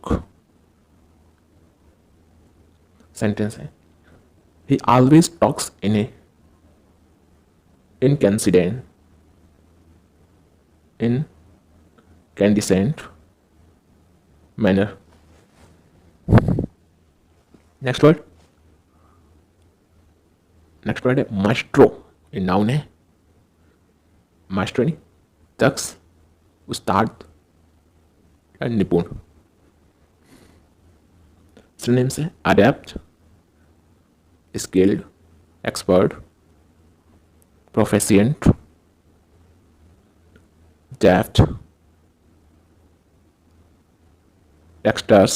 S1: Sentence है he always talks in a incandescent manner. Next word है मास्ट्रो. ये नाउन है. मास्ट्रो यानी दक्ष, उस्ताद या निपुण. सिनोनिम्स है adept, skilled, expert, proficient, deft, dexterous.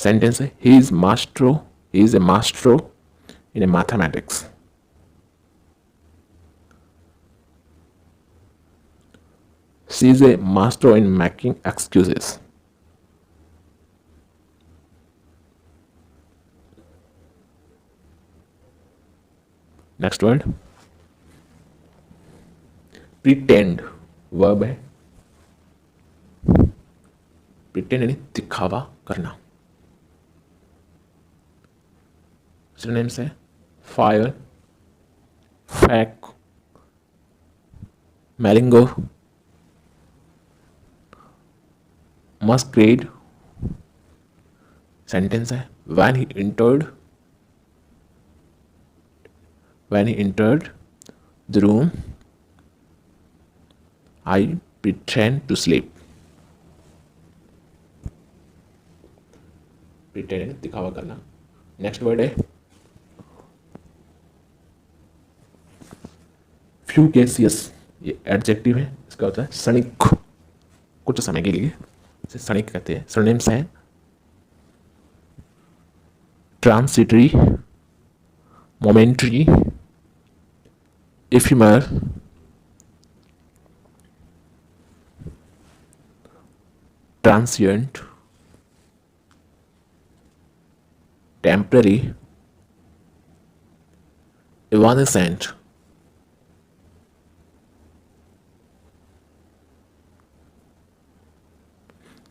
S1: Sentence है he is a maestro in a mathematics. She is a master in making excuses. Next word pretend. Verb है. प्रिटेंड यानी दिखावा करना. सिनोनिम्स है फायर, फैक, मैलिंगो, masquerade. सेंटेंस है when he entered the room I pretend to sleep. pretend दिखावा करना. नेक्स्ट वर्ड है फ्यूगेसियस. ये एडजेक्टिव है. इसका होता है क्षणिक, कुछ समय के लिए इसे क्षणिक कहते हैं. सिनोनिम्स हैं transitory, momentary, ephemeral, transient, temporary, evanescent.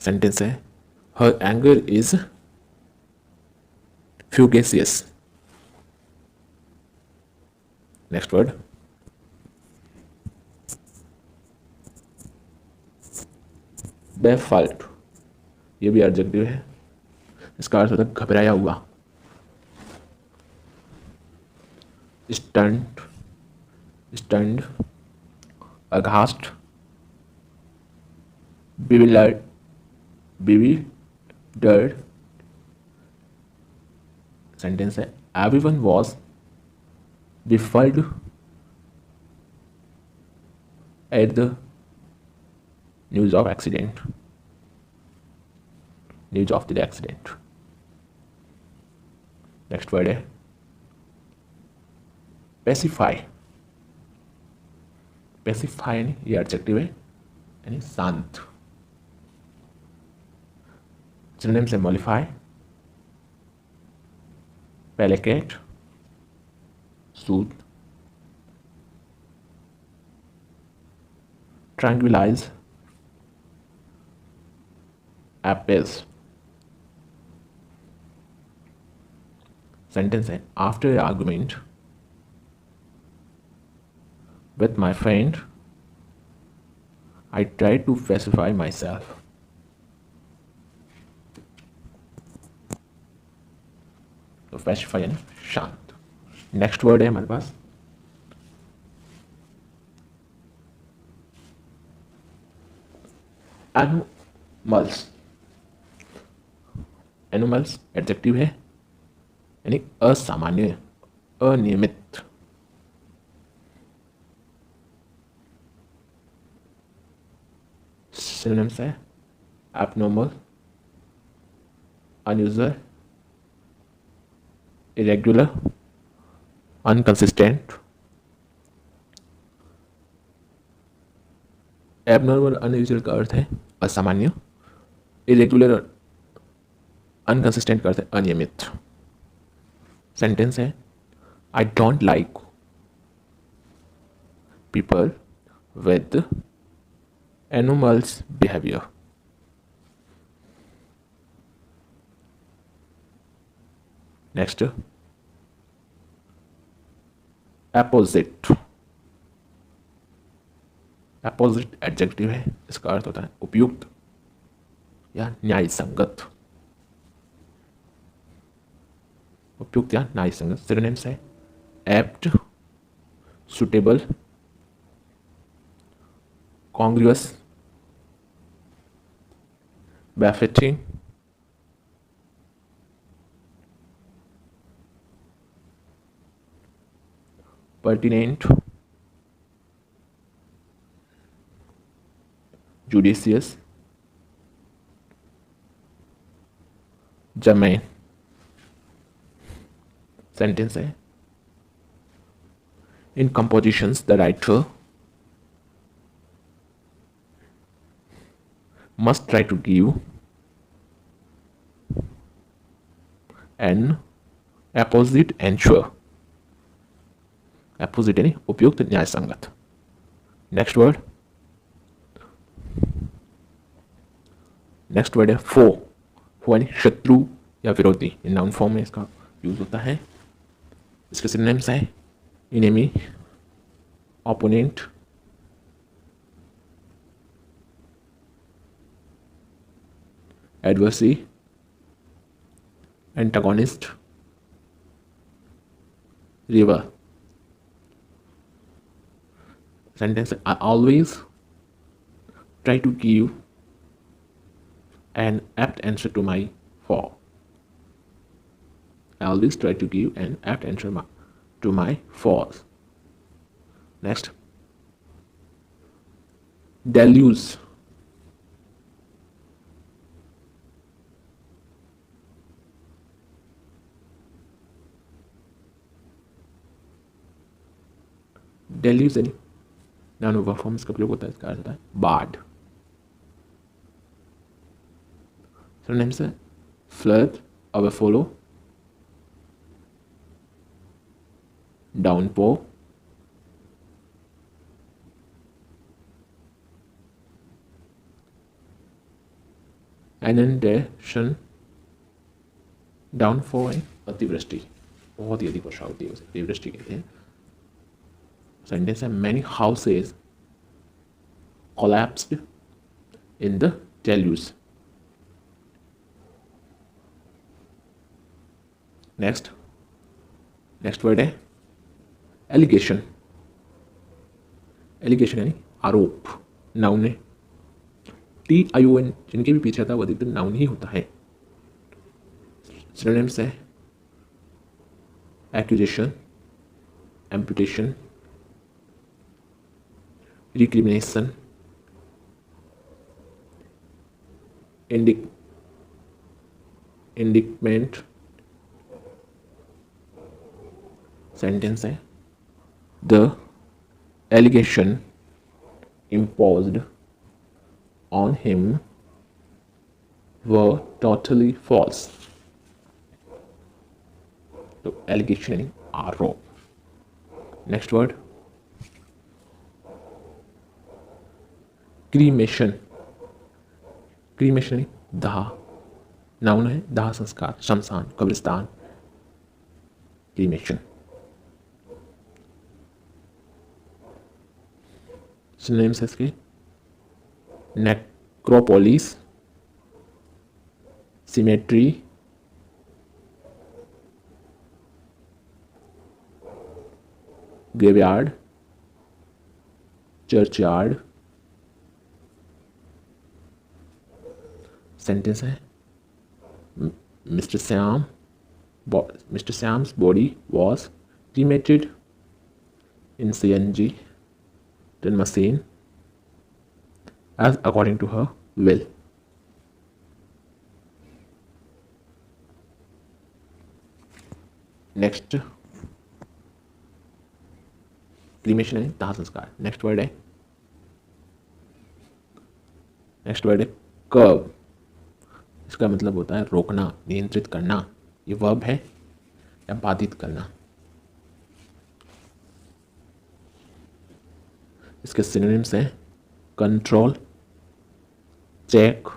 S1: Sentence है her anger is fugacious. Next word befuddled. ये भी एडजेक्टिव है. इसका अर्थ होता है घबराया हुआ. stunned, stunned, aghast, bewildered, bewildered. Sentence है everyone was befuddled at the news of accident. News of the accident. Next word है पेसिफाई. पेसिफाई यानी ये एडजेक्टिव है यानी शांत. सिनोनिम से मॉलिफाई, पैलिकेट, सूद, ट्रैंक्विलाइज, एपेज. सेंटेंस है after argument with my friend, I tried to pacify myself. तो pacify यानी शांत. नेक्स्ट वर्ड है हमारे पास एनुमल्स. एनुमल्स एडजेक्टिव है यानी असामान्य, अनियमित. सिनोनिम्स है abnormal, unusual, irregular, inconsistent. Abnormal unusual का अर्थ है असामान्य, इरेगुलर और अनकंसिस्टेंट का अर्थ है अनियमित. सेंटेंस है I don't like people with animals behaviour. Next apposite. Apposite adjective है, इसका अर्थ होता है उपयुक्त या न्याय संगत. उपयुक्त या न्याय संगत. सिनोनिम्स है apt, suitable, congruous, befitting, pertinent, judicious, germane. Sentence है in compositions the writer must try to give an apposite ensure. Apposite यानी उपयुक्त न्याय संगत. नेक्स्ट वर्ड है फो. फो यानी शत्रु या विरोधी. इन नाउन फॉर्म में इसका यूज होता है. इसके सिनोनिम्स हैं enemy, opponent, adversary, antagonist, rival. Sentence I always try to give an apt answer to my foe. I always try to give an apt answer to my foes. Next, deluge. Deluge यानी नाउन वर्ब फॉर्म इसका प्रयोग होता है. इसका अर्थ होता है बाढ़. सिनोनिम्स है flood, overflow, downpour, inundation. Downfall है अतिवृष्टि, बहुत ही अधिक वर्षा होती है उसे अतिवृष्टि कहते हैं. Sentence है many houses collapsed in the deluge. Next word है एलिगेशन, एलिगेशन यानी आरोप, नाउन है। TION जिनके भी पीछे आता है वो अधिकतर नाउन ही होता है। सिनोनिम्स है accusation, imputation, recrimination, indictment. Sentence है the allegation imposed on him were totally false। तो एलिगेशन यानी आरोप। नेक्स्ट वर्ड क्रीमेशन, क्रीमेशन यानी दाह, नाउन है दाह संस्कार, शमशान, कब्रिस्तान, क्रीमेशन। सिनोनिम्स है इसके necropolis, symmetry, graveyard, churchyard. Sentence है mister Sam's body was cremated in CNG machine as according to her will। Next cremation है दाह संस्कार। नेक्स्ट वर्ड है कर्ब। इसका मतलब होता है रोकना, नियंत्रित करना। ये वर्ब है या बाधित करना। इसके सिनोनिम्स हैं control, check,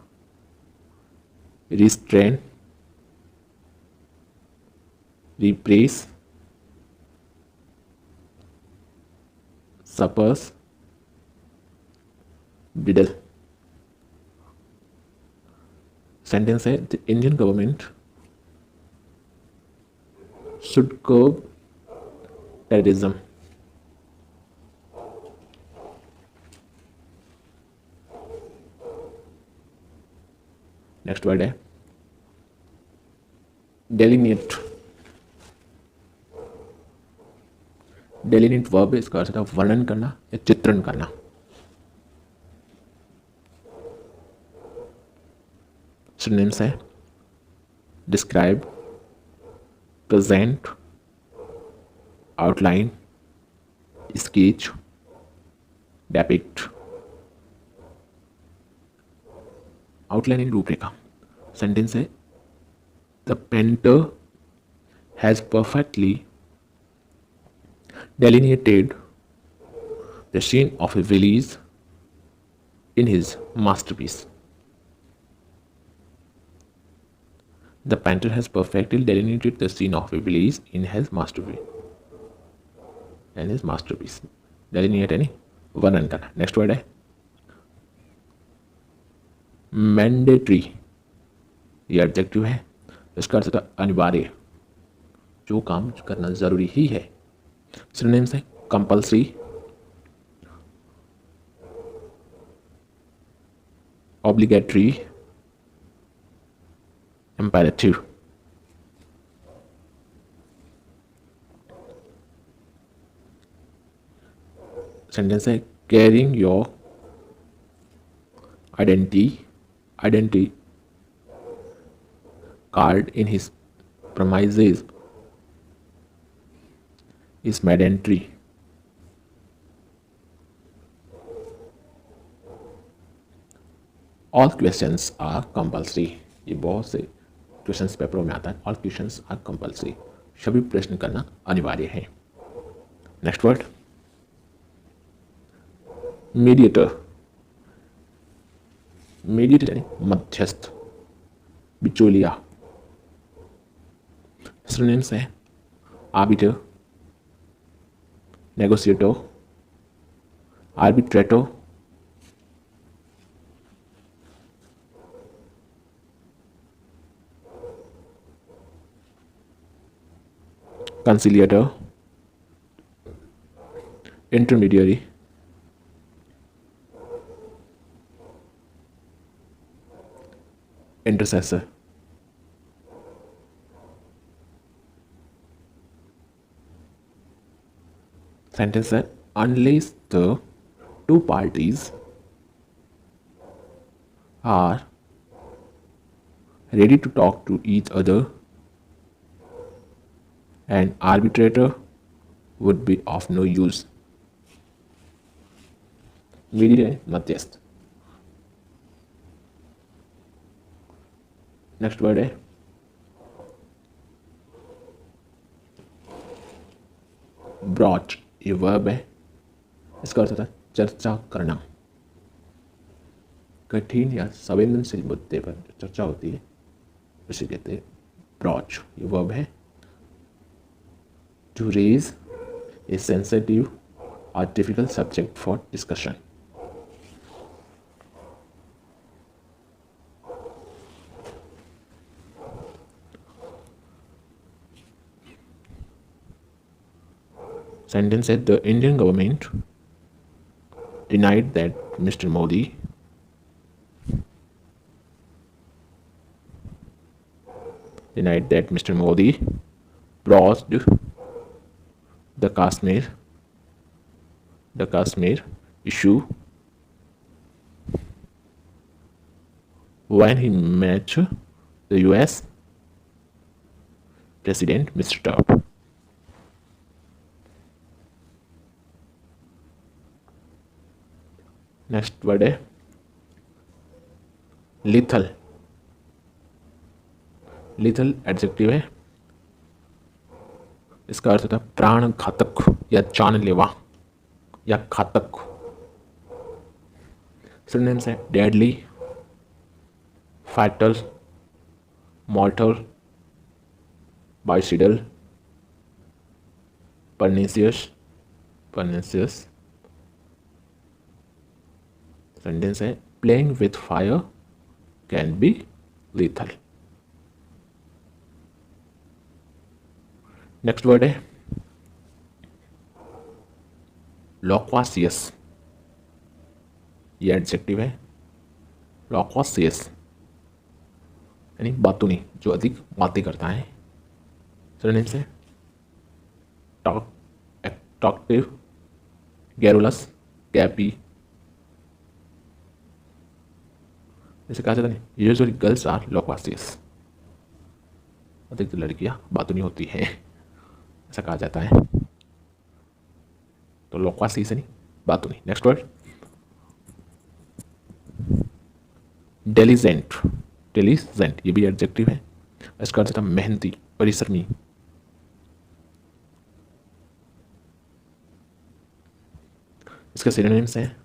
S1: restrain, repress, suppress, bridle. Sentence है the Indian government should curb terrorism. Next word है डेलिनेट। डेलिनेट वर्ब है, इसका अर्थ है वर्णन करना या चित्रण करना। सिनोनिम्स है describe, present, outline, sketch, depict. Outline इन रूपरेखा। सेंटेंस है the painter has perfectly delineated the scene of a village in his masterpiece। The painter has perfectly delineated the scene of a village in his masterpiece। Delineate यानी वर्णन करना। नेक्स्ट वर्ड है मैंडेटरी। ये एडजेक्टिव है, इसका अर्थ होता है अनिवार्य, जो काम करना जरूरी ही है। सिनोनिम्स है कंपल्सरी, ऑब्लिगेटरी, इम्पेरेटिव। सेंटेंस है carrying your identity card in his premises is mandatory। All questions are compulsory. ये बहुत से क्वेश्चंस पेपरों में आता है। ऑल क्वेश्चंस आर कंपल्सरी, सभी प्रश्न करना अनिवार्य है। Next word mediator. मीडिएटर यानी मध्यस्थ, बिचौलिया। सिनोनिम्स है arbiter, negotiator, arbitrator, conciliator, intermediary, intercessor. Sentence है unless the two parties are ready to talk to each other, an arbitrator would be of no use. Mediator मध्यस्थ। नेक्स्ट वर्ड है ब्रॉच। ये वर्ब है, इसका अर्थ होता है चर्चा करना। कठिन या संवेदनशील मुद्दे पर जो चर्चा होती है उसे कहते हैं ब्रॉच। ये वर्ब है। टू रेज ए सेंसिटिव और difficult subject for discussion. Sentence said the Indian government denied that Mr. Modi broached the Kashmir issue when he met the US President Mr. Trump. Next word है लिथल। लिथल एडजेक्टिव है, इसका अर्थ होता है प्राण घातक या जानलेवा या घातक। सिनोनिम्स है deadly, fatal, mortal, biocidal, pernicious. Sentence है playing with fire can be lethal. Next word है लॉक्वासियस। ये एडजेक्टिव है। लॉक्वासियस यानी बातूनी, जो अधिक बातें करता है। सिनोनिम्स है टॉकटिव, गैरुलस, गैपी। जैसे कहा जाता है यूजुअली गर्ल्स आर लॉक्वासियस, अधिकतर लड़कियां बातूनी होती हैं, ऐसा कहा जाता है। तो लॉक्वासियस नहीं, बातूनी। Next word डेलिजेंट। ये भी एडजेक्टिव है, इसका अर्थ था मेहनती, परिश्रमी। इसके सिनोनिम्स हैं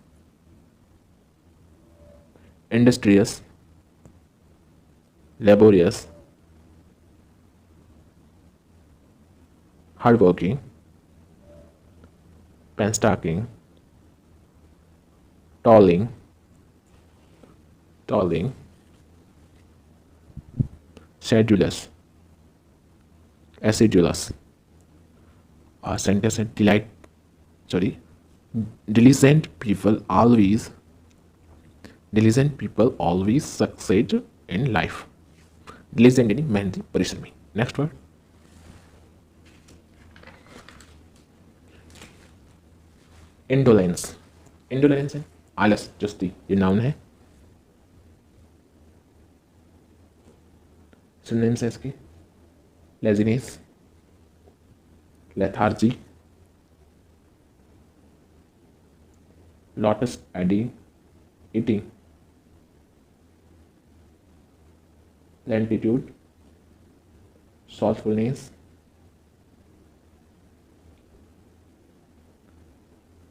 S1: industrious, laborious, hardworking, painstaking, toiling, sedulous, acidulous। Sentence है diligent people always succeed in life। diligent यानी मेहनती, परिश्रमी। Next word indolence. इंडोलेंस है आलस, चुस्ती। ये नाउन है। सिनोनिम्स है इसकी laziness, lethargy, lotus eating, lentitude, slothfulness,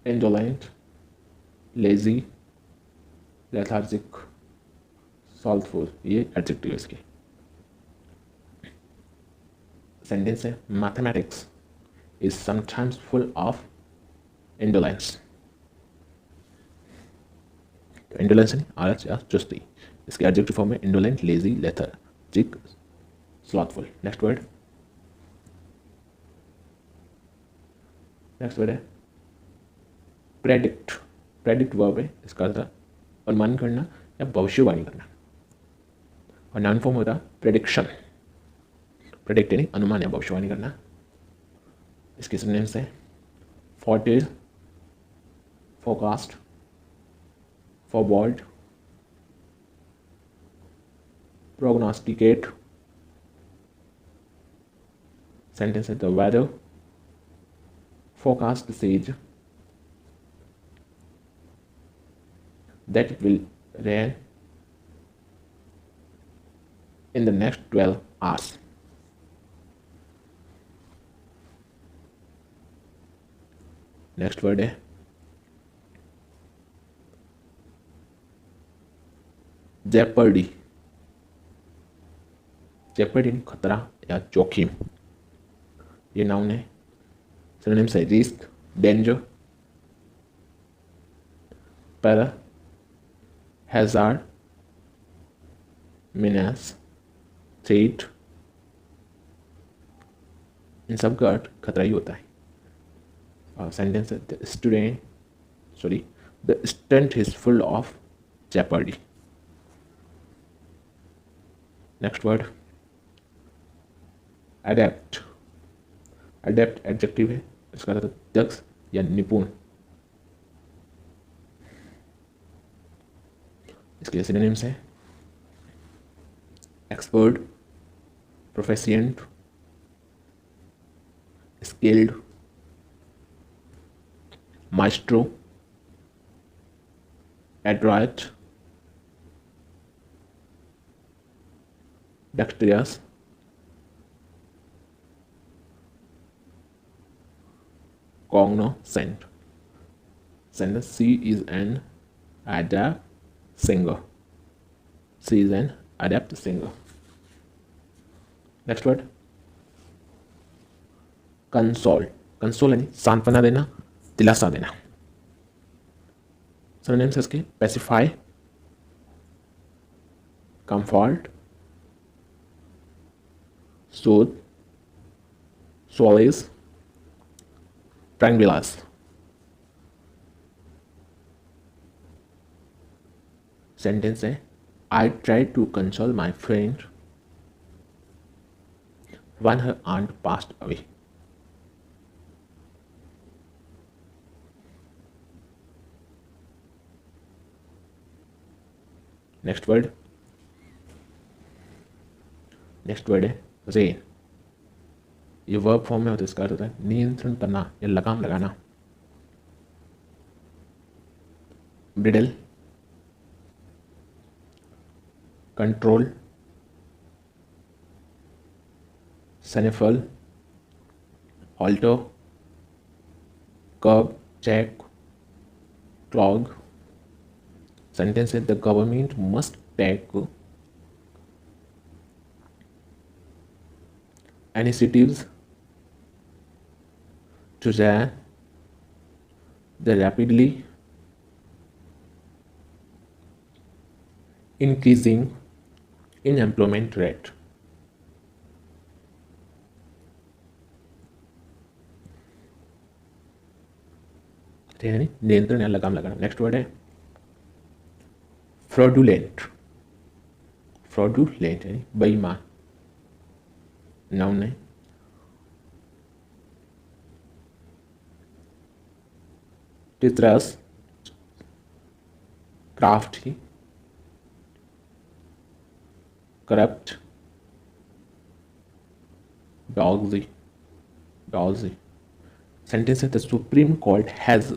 S1: indolent, lazy, lethargic, slothful। ये एडजेक्टिव है इसके। सेंटेंस है mathematics is sometimes full of indolence. Indolence नहीं, आलस या चुस्ती। इसके एडजेक्टिव फॉर्म में indolent, lazy, lethargic, slothful. Next word है प्रेडिक्ट, प्रेडिक्ट वर्ब है, इसका अर्थ है अनुमान करना या भविष्यवाणी करना, और नाउन फॉर्म होता है प्रेडिक्शन। प्रेडिक्ट यानी अनुमान या भविष्यवाणी करना। इसके सिनोनिम्स हैं फोरटेल, फोरकास्ट, forward, prognosticate, sentence है the weather forecast says that it will rain in the next 12 hours. Next word है जेपर्डी। जेपर्डी खतरा या जोखिम, ये नाउन है। सिनोनिम्स है risk, danger, peril, hazard, menace, threat. इन सब का अर्थ खतरा ही होता है। और सेंटेंस है the stunt is full of jeopardy. Next word adept. Adept adjective है, इसका अर्थ दक्ष या निपुण। इसके सिनोनिम्स है expert, proficient, skilled, maestro, adroit, dexterous, cognoscent. Sentence she is an adept singer. She is an adept singer. Next word console. Console यानी सांत्वना देना, दिलासा देना। Synonyms इसके pacify, comfort, soothe, solace, tranquilize. Sentence है I tried to console my friend when her aunt passed away. Next word है रेन। ये वर्ब फॉर्म में होता है, इसका अर्थ होता है नियंत्रण करना या लगाम लगाना। Bridle, control, snaffle, halter, curb, check, clog. Sentence है the government must take initiatives to the rapidly increasing unemployment rate. यानी नियंत्रण या लगाम लगाना। नेक्स्ट वर्ड है फ्रॉडुलेंट। फ्रॉडुलेंट यानी बेईमान, नाउन है। Treacherous, crafty, corrupt, dodgy. Sentence है the supreme court has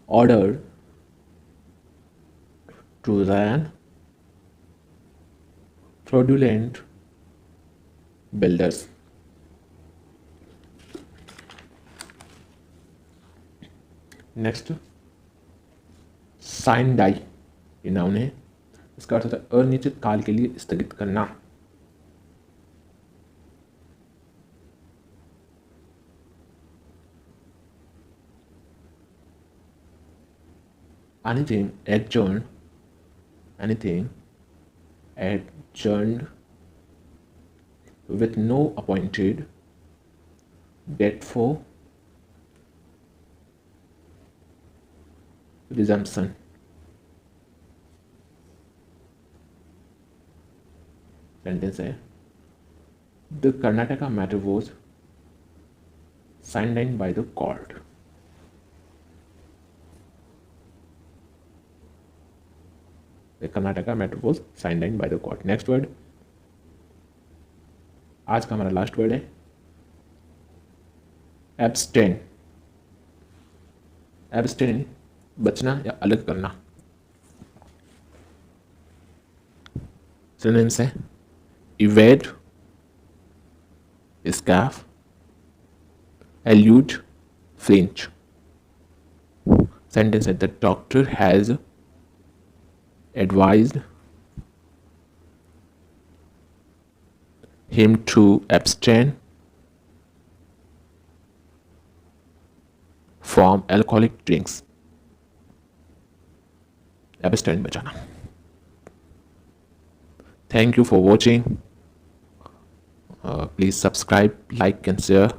S1: ordered to ban fraudulent builders. Next sine die, ये नाउन है। इसका अर्थ होता है अनिश्चित काल के लिए स्थगित करना। anything adjourned with no appointed date for resumption. Sentence है, the Karnataka matter was signed by the court. The Karnataka matter was signed by the court. Next word, आज का हमारा लास्ट वर्ड है एब्सटेन. एब्सटेन बचना या अलग करना. सिनोनिम्स है evade, escape, elude, flinch. Sentence that the doctor has advised him to abstain from alcoholic drinks. Abstain बचाना. Thank you for watching. Please subscribe, like and share.